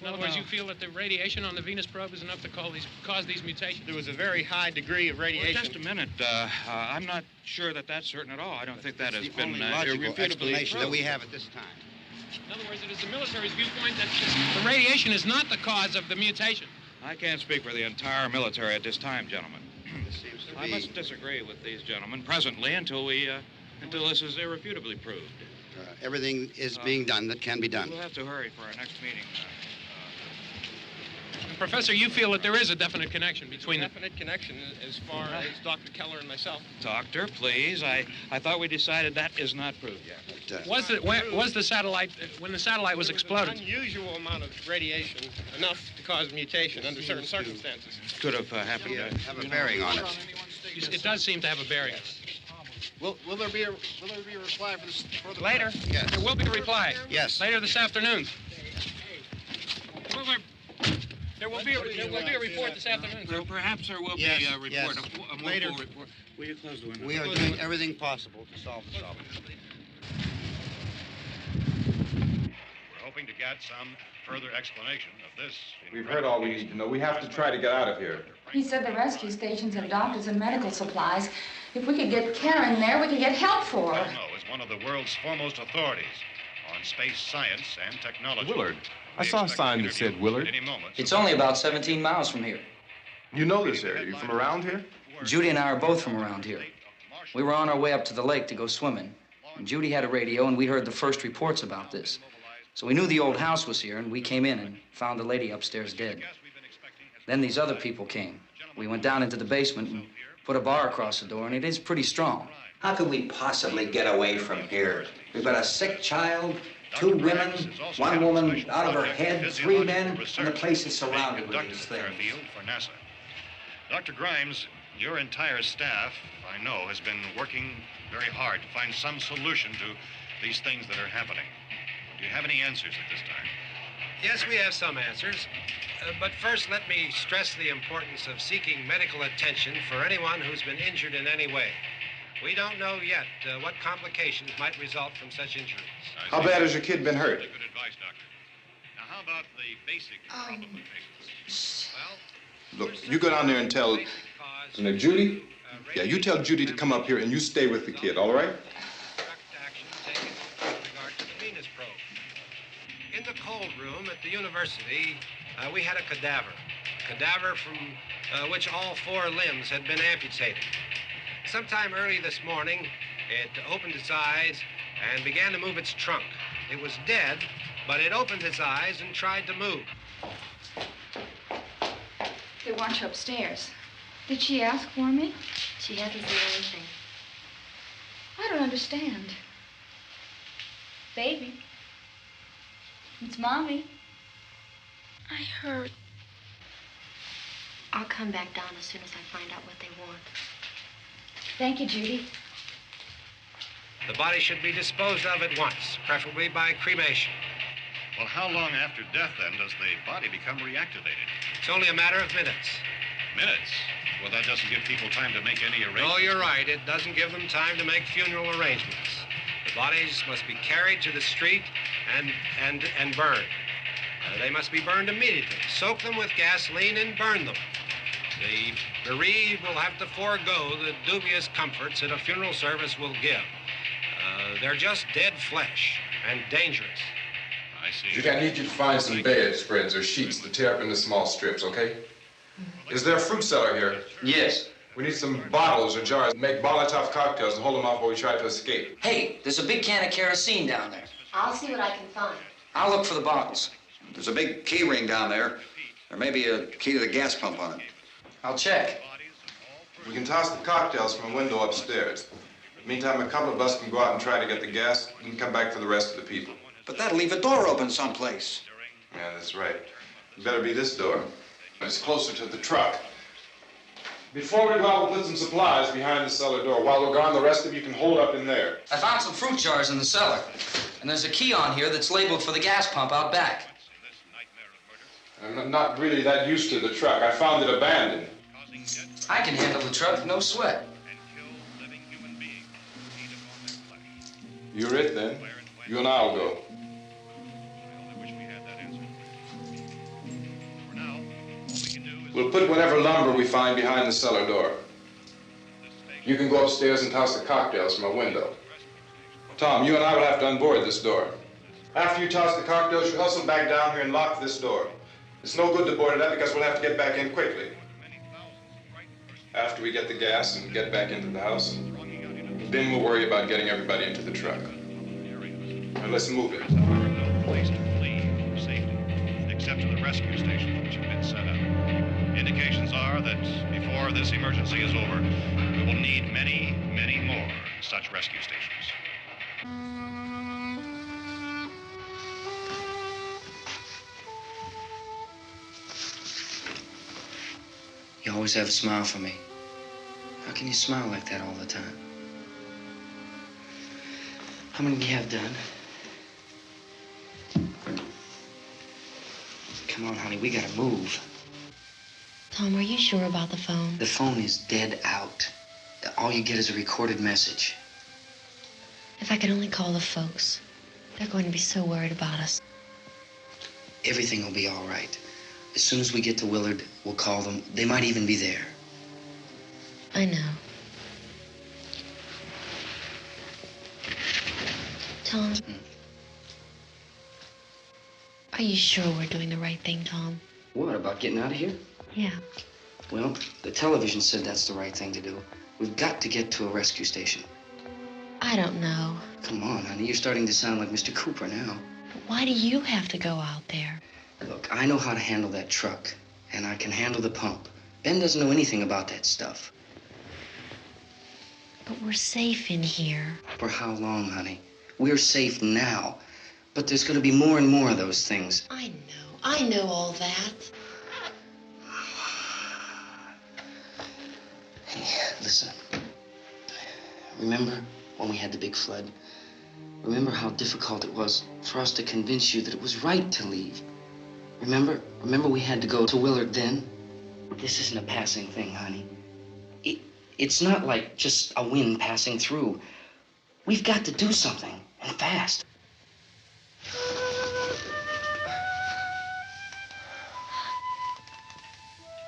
In other words, you feel that the radiation on the Venus probe is enough to cause these mutations? There was a very high degree of radiation. Well, just a minute. I'm not sure that that's certain at all. I don't think that has been only logical irrefutably explanation that we proved. have at this time. In other words, it is the military's viewpoint that the radiation is not the cause of the mutation. I can't speak for the entire military at this time, gentlemen. This seems to I be... must disagree with these gentlemen presently until this is irrefutably proved. everything is being done that can be done. We'll have to hurry for our next meeting. Professor, you feel that there is a definite connection between the... Definite connection as far as Dr. Keller and myself. Doctor, please. I thought we decided that is not proved yet. Was the satellite, when the satellite was exploded? Unusual amount of radiation, enough to cause mutation under certain circumstances. Could have happened. Have a bearing on it. It does seem to have a bearing. Will there be a reply for this further? Later? Yes. There will be a reply. Yes. Later this afternoon. There will be a report this afternoon. Perhaps there will be a report. Yes. A more Later. full report. Will you close the window? We are doing everything possible to solve the problem. We're hoping to get some further explanation of this. We've heard all we need to know. We have to try to get out of here. He said the rescue stations have doctors and medical supplies. If we could get care in there, we could get help for her. Romero is one of the world's foremost authorities on space science and technology. Willard. I saw a sign that said Willard. It's only about 17 miles from here. You know this area. You from around here? Judy and I are both from around here. We were on our way up to the lake to go swimming. And Judy had a radio, and we heard the first reports about this. So we knew the old house was here, and we came in and found the lady upstairs dead. Then these other people came. We went down into the basement and put a bar across the door, and it is pretty strong. How could we possibly get away from here? We've got a sick child, 2 women, 1 woman out of her head, 3 men, and the place is surrounded with these things. For NASA. Dr. Grimes, your entire staff, I know, has been working very hard to find some solution to these things that are happening. Do you have any answers at this time? Yes, we have some answers. But first, let me stress the importance of seeking medical attention for anyone who's been injured in any way. We don't know yet what complications might result from such injuries. How bad has your kid been hurt? Good advice, Doctor. Now, how about the basic problem of patients? Look, you go down there and tell... Now, Judy? Yeah, you tell Judy to come up here and you stay with the kid, all right? In the cold room at the university, we had a cadaver from which all 4 limbs had been amputated. Sometime early this morning, it opened its eyes and began to move its trunk. It was dead, but it opened its eyes and tried to move. They want you upstairs. Did she ask for me? She hasn't said anything. I don't understand. Baby. It's Mommy. I heard. I'll come back down as soon as I find out what they want. Thank you, Judy. The body should be disposed of at once, preferably by cremation. Well, how long after death, then, does the body become reactivated? It's only a matter of minutes. Minutes? Well, that doesn't give people time to make any arrangements. No, you're right. It doesn't give them time to make funeral arrangements. The bodies must be carried to the street and burned. They must be burned immediately. Soak them with gasoline and burn them. The bereaved will have to forego the dubious comforts that a funeral service will give. They're just dead flesh and dangerous. I see. Judy, I need you to find some bedspreads or sheets to tear up into small strips, okay? Is there a fruit cellar here? Yes. We need some bottles or jars to make Molotov cocktails and hold them off while we try to escape. Hey, there's a big can of kerosene down there. I'll see what I can find. I'll look for the bottles. There's a big key ring down there. There may be a key to the gas pump on it. I'll check. We can toss the cocktails from a window upstairs. Meantime, a couple of us can go out and try to get the gas and come back for the rest of the people. But that'll leave a door open someplace. Yeah, that's right. It better be this door. It's closer to the truck. Before we go out, we'll put some supplies behind the cellar door. While we're gone, the rest of you can hold up in there. I found some fruit jars in the cellar. And there's a key on here that's labeled for the gas pump out back. I'm not really that used to the truck. I found it abandoned. I can handle the truck, no sweat. You're it, then. You and I'll go. We'll put whatever lumber we find behind the cellar door. You can go upstairs and toss the cocktails from a window. Tom, you and I will have to unboard this door. After you toss the cocktails, you hustle back down here and lock this door. It's no good to board it up because we'll have to get back in quickly. After we get the gas and get back into the house, then we'll worry about getting everybody into the truck. Now let's move it. Place to flee for safety, except to the rescue stations which have been set up. Indications are that before this emergency is over, we will need many, many more such rescue stations. You always have a smile for me. How can you smile like that all the time? How many do you have done? Come on, honey, we gotta move. Tom, are you sure about the phone? The phone is dead out. All you get is a recorded message. If I could only call the folks. They're going to be so worried about us. Everything will be all right. As soon as we get to Willard, we'll call them. They might even be there. I know. Tom, are you sure we're doing the right thing, Tom? What, about getting out of here? Yeah. Well, the television said that's the right thing to do. We've got to get to a rescue station. I don't know. Come on, honey, you're starting to sound like Mr. Cooper now. But why do you have to go out there? Look, I know how to handle that truck, and I can handle the pump. Ben doesn't know anything about that stuff. But we're safe in here. For how long, honey? We're safe now. But there's going to be more and more of those things. I know all that. Hey, listen. Remember when we had the big flood? Remember how difficult it was for us to convince you that it was right to leave? Remember we had to go to Willard then? This isn't a passing thing, honey. It's not like just a wind passing through. We've got to do something, and fast.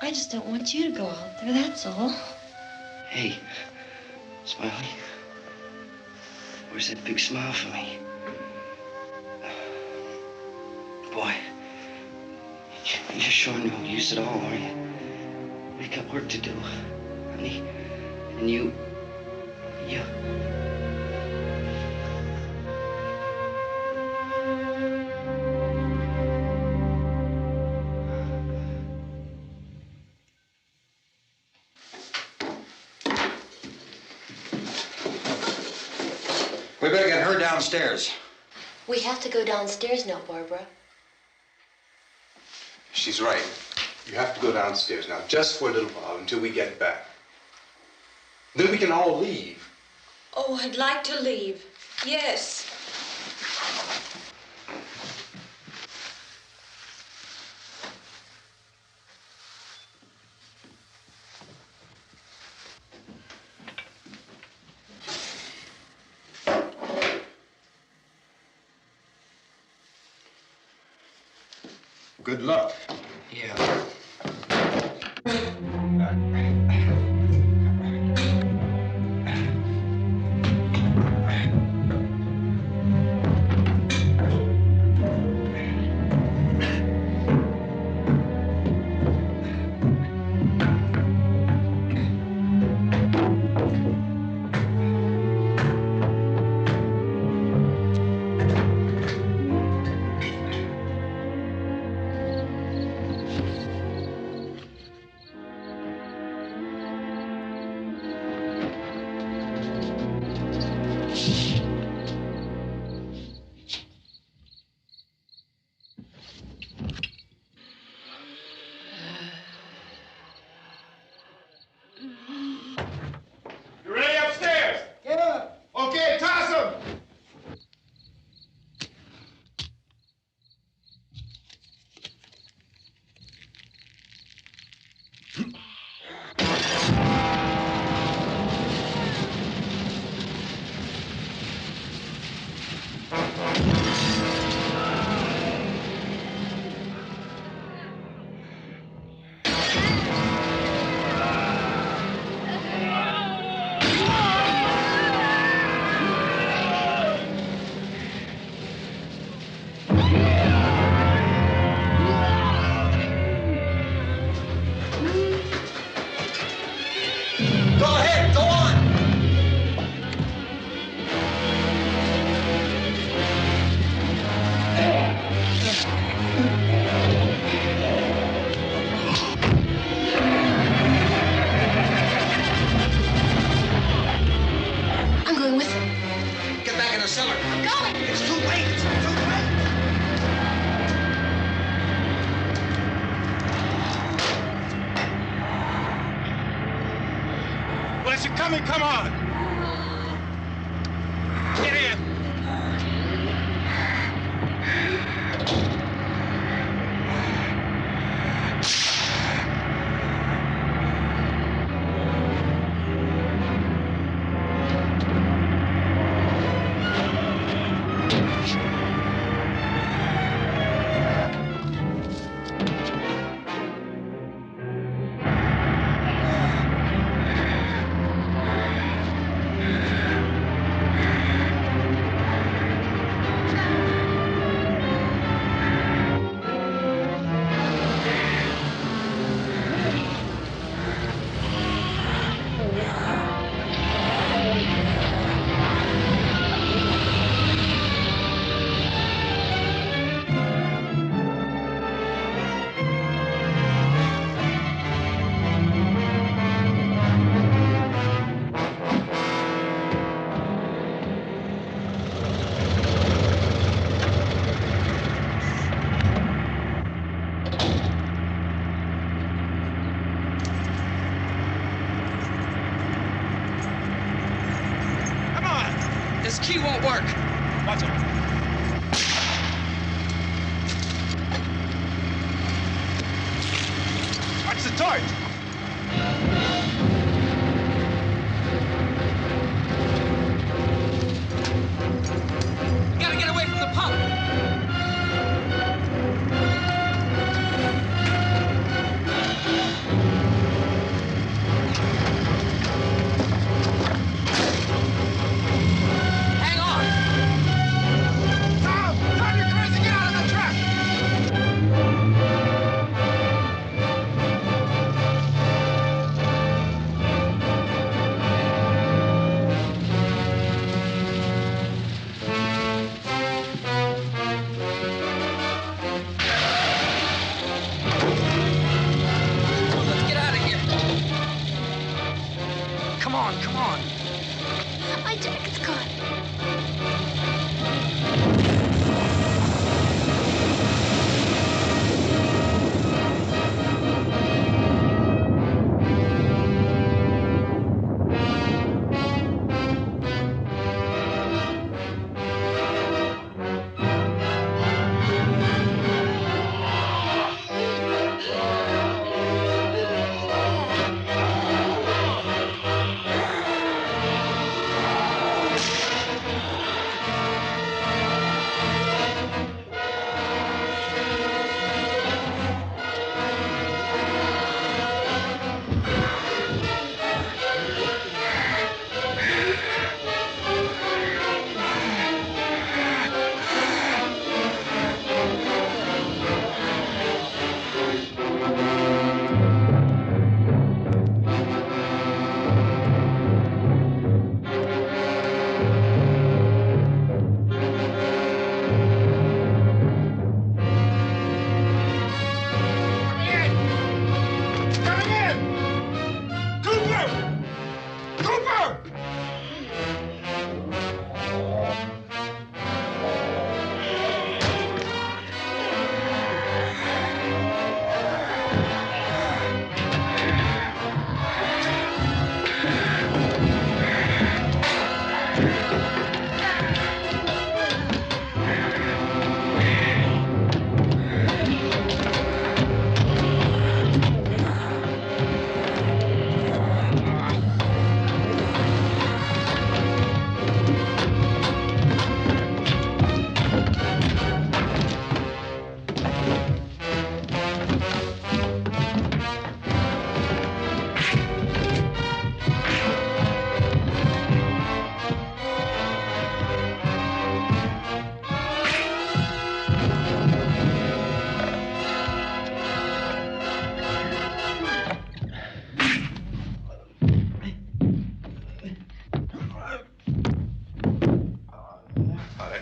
I just don't want you to go out there, that's all. Hey, Smiley, where's that big smile for me? Boy, you're sure no use at all, are you? We've got work to do, honey. And you... We better get her downstairs. We have to go downstairs now, Barbara. She's right. You have to go downstairs now, just for a little while, until we get back. Then we can all leave. Oh, I'd like to leave. Yes. Good luck. Yeah. coming, come on! Get in! This key won't work. Watch it. Watch the torch. You gotta get away from the pump. Come on. My jacket's caught.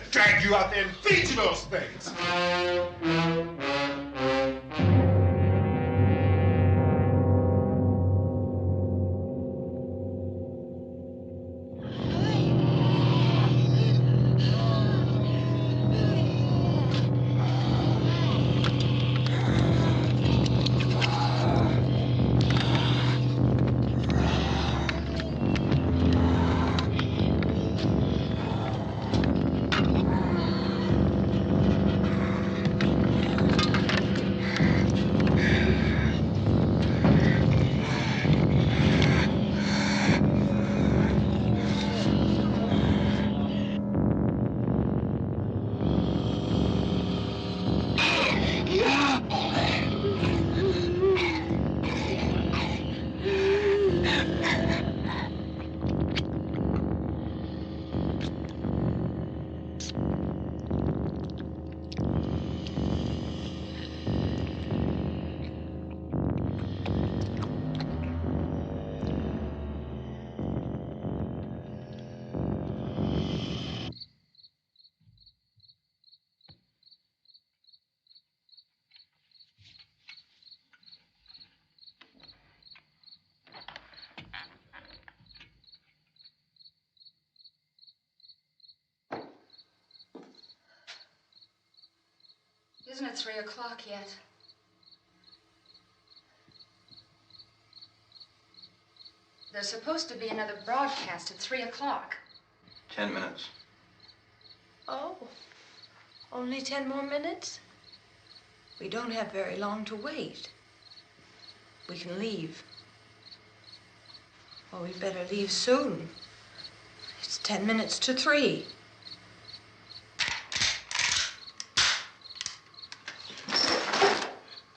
Drag you out there and feed you those things. Isn't it 3 o'clock yet? There's supposed to be another broadcast at 3 o'clock. 10 minutes. Oh, only 10 more minutes? We don't have very long to wait. We can leave. Well, we'd better leave soon. It's 10 minutes to 3.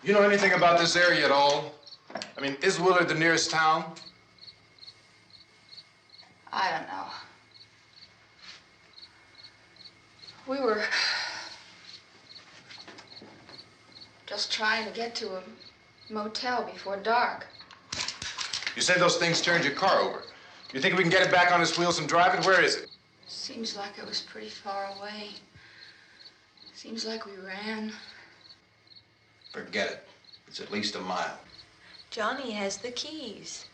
You know anything about this area at all? I mean, is Willard the nearest town? I don't know. We were just trying to get to a motel before dark. You said those things turned your car over. You think we can get it back on its wheels and drive it? Where is it? Seems like it was pretty far away. Seems like we ran. Forget it. It's at least a mile. Johnny has the keys.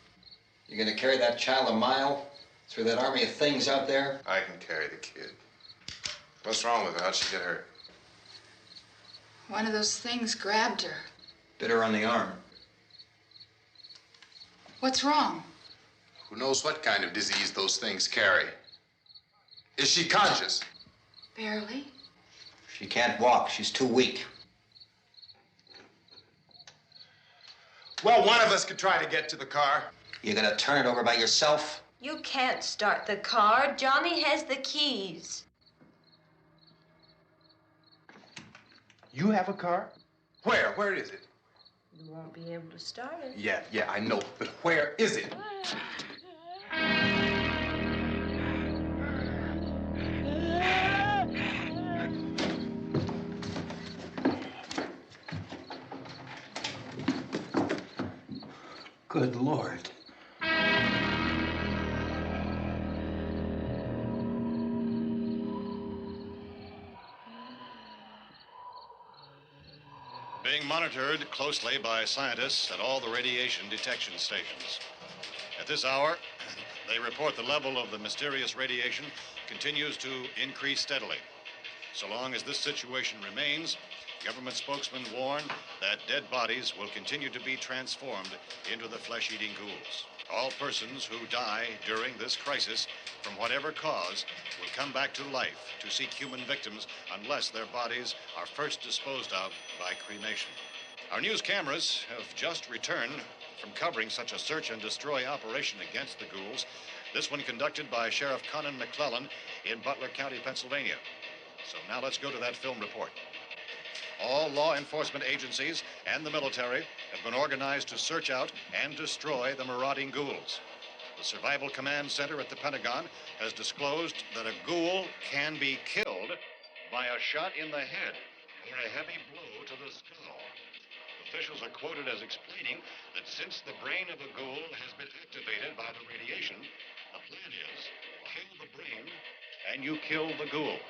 You're gonna carry that child a mile through that army of things out there? I can carry the kid. What's wrong with her? How'd she get hurt? One of those things grabbed her. Bit her on the arm. What's wrong? Who knows what kind of disease those things carry? Is she conscious? Barely. She can't walk. She's too weak. Well, one of us could try to get to the car. You gonna turn it over by yourself? You can't start the car. Johnny has the keys. You have a car? Where? Where is it? You won't be able to start it. Yeah, I know. But where is it? Good Lord. Being monitored closely by scientists at all the radiation detection stations. At this hour, they report the level of the mysterious radiation continues to increase steadily. So long as this situation remains, government spokesmen warn that dead bodies will continue to be transformed into the flesh-eating ghouls. All persons who die during this crisis, from whatever cause, will come back to life to seek human victims unless their bodies are first disposed of by cremation. Our news cameras have just returned from covering such a search and destroy operation against the ghouls, this one conducted by Sheriff Conan McClellan in Butler County, Pennsylvania. So now let's go to that film report. All law enforcement agencies and the military have been organized to search out and destroy the marauding ghouls. The Survival Command Center at the Pentagon has disclosed that a ghoul can be killed by a shot in the head or a heavy blow to the skull. Officials are quoted as explaining that since the brain of a ghoul has been activated by the radiation, the plan is kill the brain and you kill the ghoul.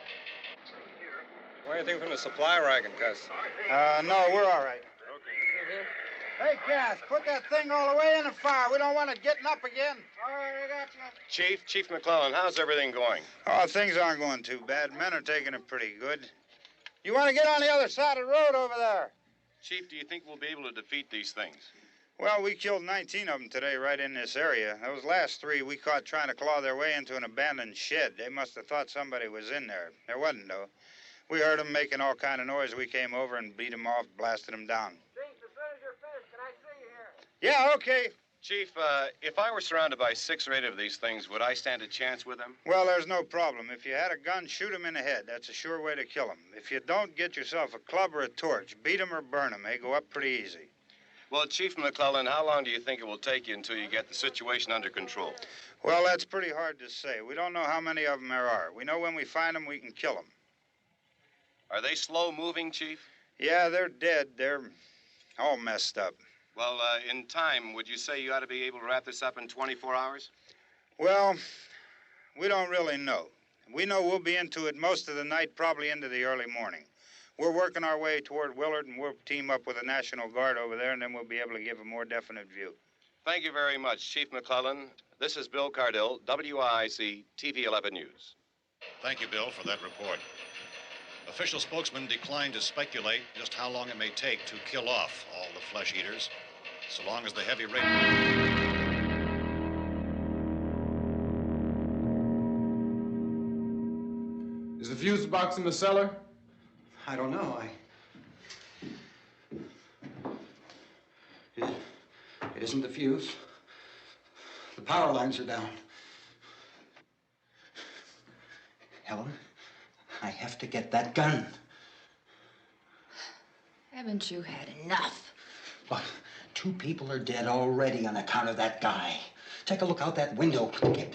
Anything from the supply wagon, Gus? No, we're all right. Hey, Cass, put that thing all the way in the fire. We don't want it getting up again. All right, I got you. Chief McClellan, how's everything going? Oh, things aren't going too bad. Men are taking it pretty good. You want to get on the other side of the road over there? Chief, do you think we'll be able to defeat these things? Well, we killed 19 of them today right in this area. Those last 3 we caught trying to claw their way into an abandoned shed. They must have thought somebody was in there. There wasn't, though. We heard them making all kind of noise. We came over and beat them off, blasted them down. Chief, as soon as you're finished, can I see you here? Yeah, okay. Chief, if I were surrounded by 6 or 8 of these things, would I stand a chance with them? Well, there's no problem. If you had a gun, shoot him in the head. That's a sure way to kill him. If you don't, get yourself a club or a torch. Beat him or burn him. They go up pretty easy. Well, Chief McClellan, how long do you think it will take you until you get the situation under control? Well, that's pretty hard to say. We don't know how many of them there are. We know when we find them, we can kill them. Are they slow-moving, Chief? Yeah, they're dead. They're all messed up. Well, in time, would you say you ought to be able to wrap this up in 24 hours? Well, we don't really know. We know we'll be into it most of the night, probably into the early morning. We're working our way toward Willard, and we'll team up with the National Guard over there, and then we'll be able to give a more definite view. Thank you very much, Chief McClellan. This is Bill Cardill, WIC TV 11 News. Thank you, Bill, for that report. Official spokesman declined to speculate just how long it may take to kill off all the flesh eaters, so long as the heavy rain... Is the fuse box in the cellar? I don't know. It isn't the fuse. The power lines are down. Helen, I have to get that gun. Haven't you had enough? Look, 2 people are dead already on account of that guy. Take a look out that window. Get...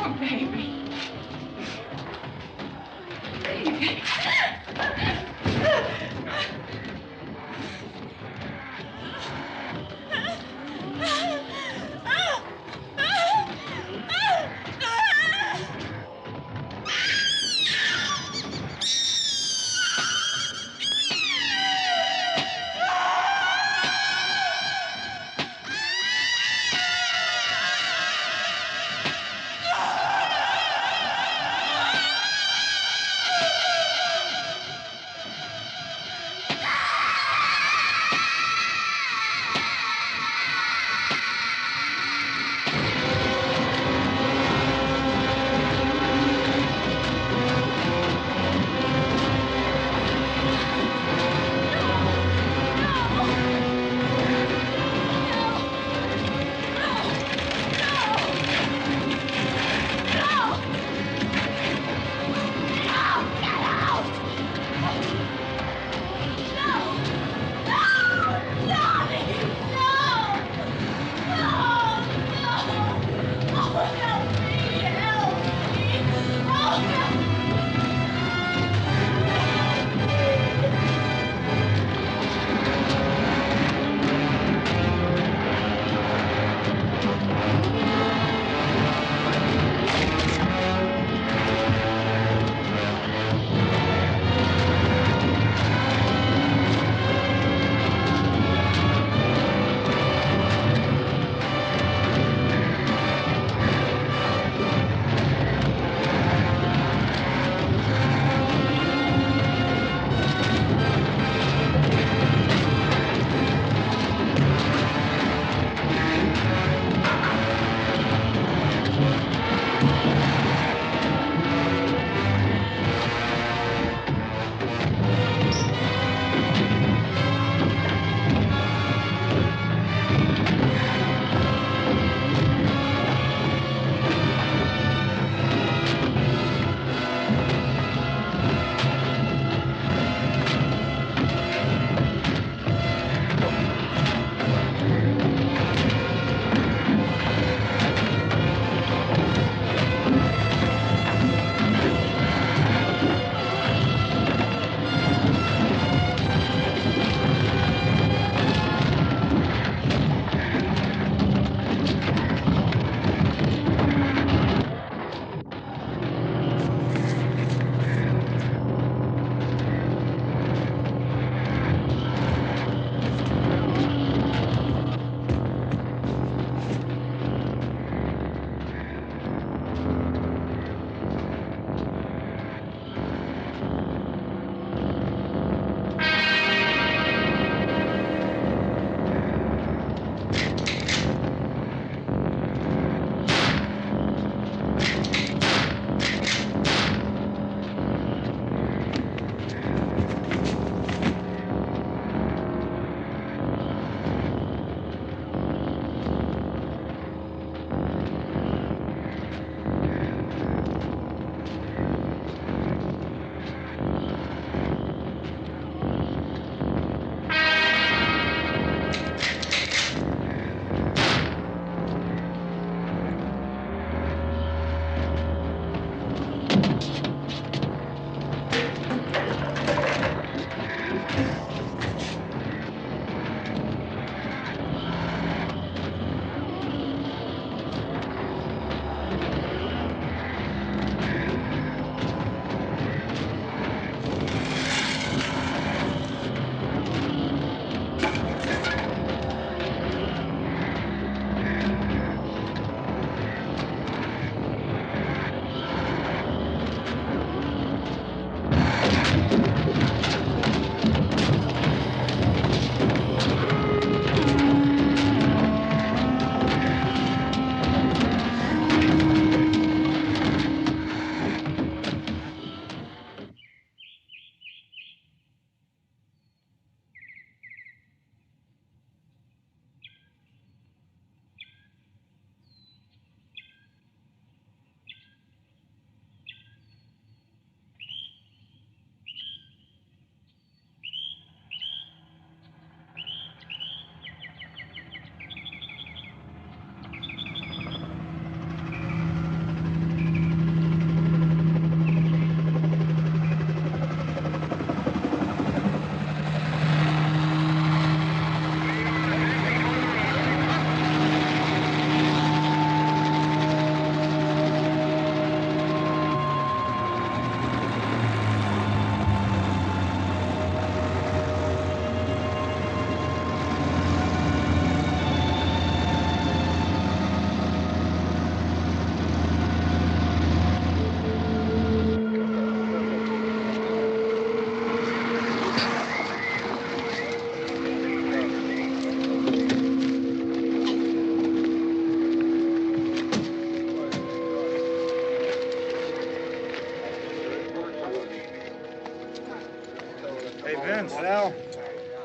Oh, baby.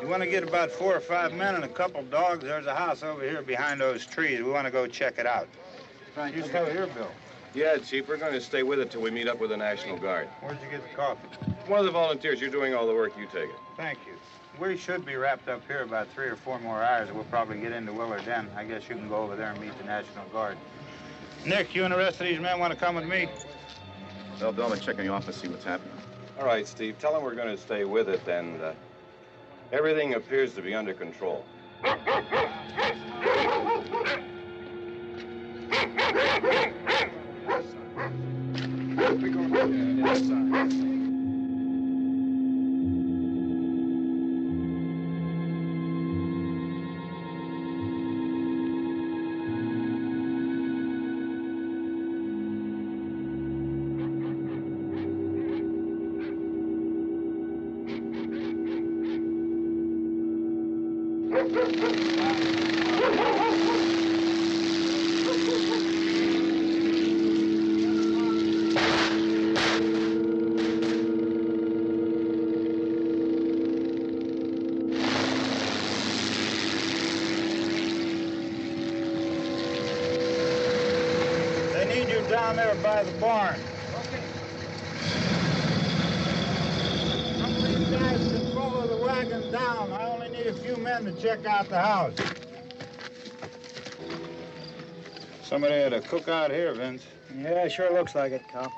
We want to get about 4 or 5 men and a couple dogs. There's a house over here behind those trees. We want to go check it out. Right. You still here, Bill? Yeah, Chief, we're going to stay with it till we meet up with the National Guard. Where'd you get the coffee? One of the volunteers. You're doing all the work. You take it. Thank you. We should be wrapped up here about 3 or 4 more hours. We'll probably get into Willard then. I guess you can go over there and meet the National Guard. Nick, you and the rest of these men want to come with me? Well, Bill, I'm checking the office, see what's happening. All right, Steve. Tell them we're going to stay with it, and everything appears to be under control. They need you down there by the barn. Okay. Some of these guys can follow the wagon down. I only need a few men to check out the house. Somebody had a cookout here, Vince. Yeah, it sure looks like it, Cop.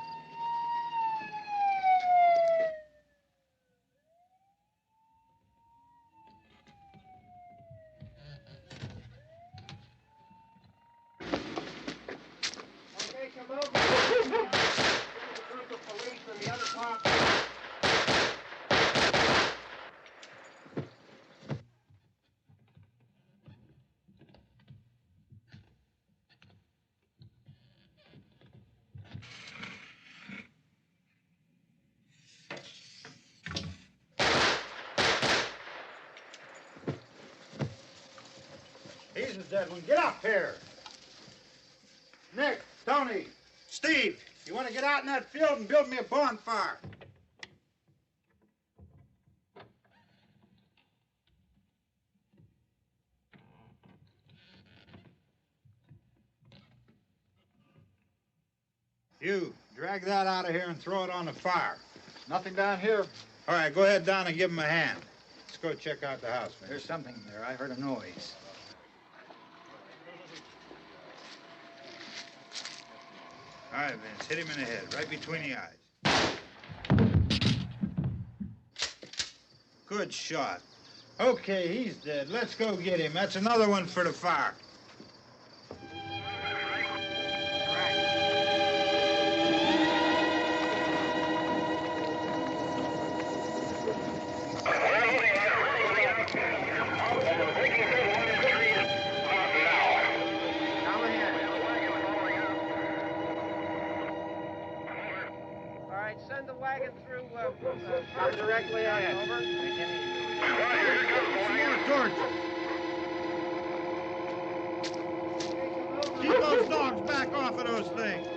He's the dead one. Get up here. Nick, Tony, Steve, you want to get out in that field and build me a bonfire? You, drag that out of here and throw it on the fire. Nothing down here. All right, go ahead down and give him a hand. Let's go check out the house, man. There's something there. I heard a noise. All right, Vince, hit him in the head, right between the eyes. Good shot. Okay, he's dead. Let's go get him. That's another one for the fire. Send the wagon through directly on over. More torches. Keep those dogs back off of those things.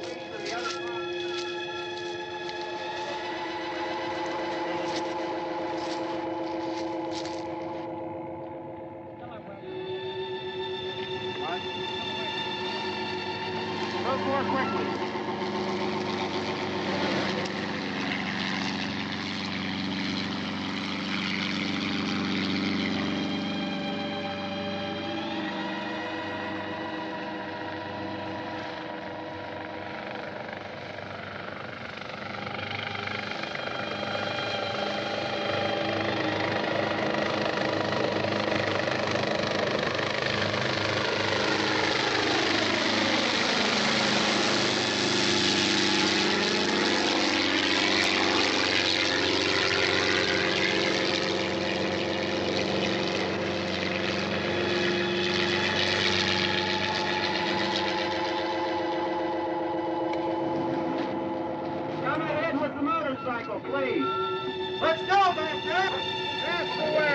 Go more quickly. Please. Let's go back there. That's the way.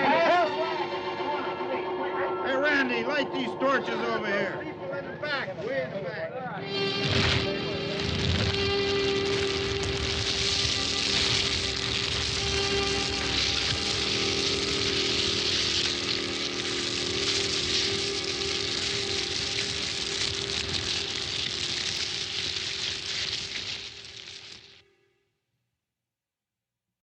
Hey, Randy, light these torches over here. People in the back, way in the back.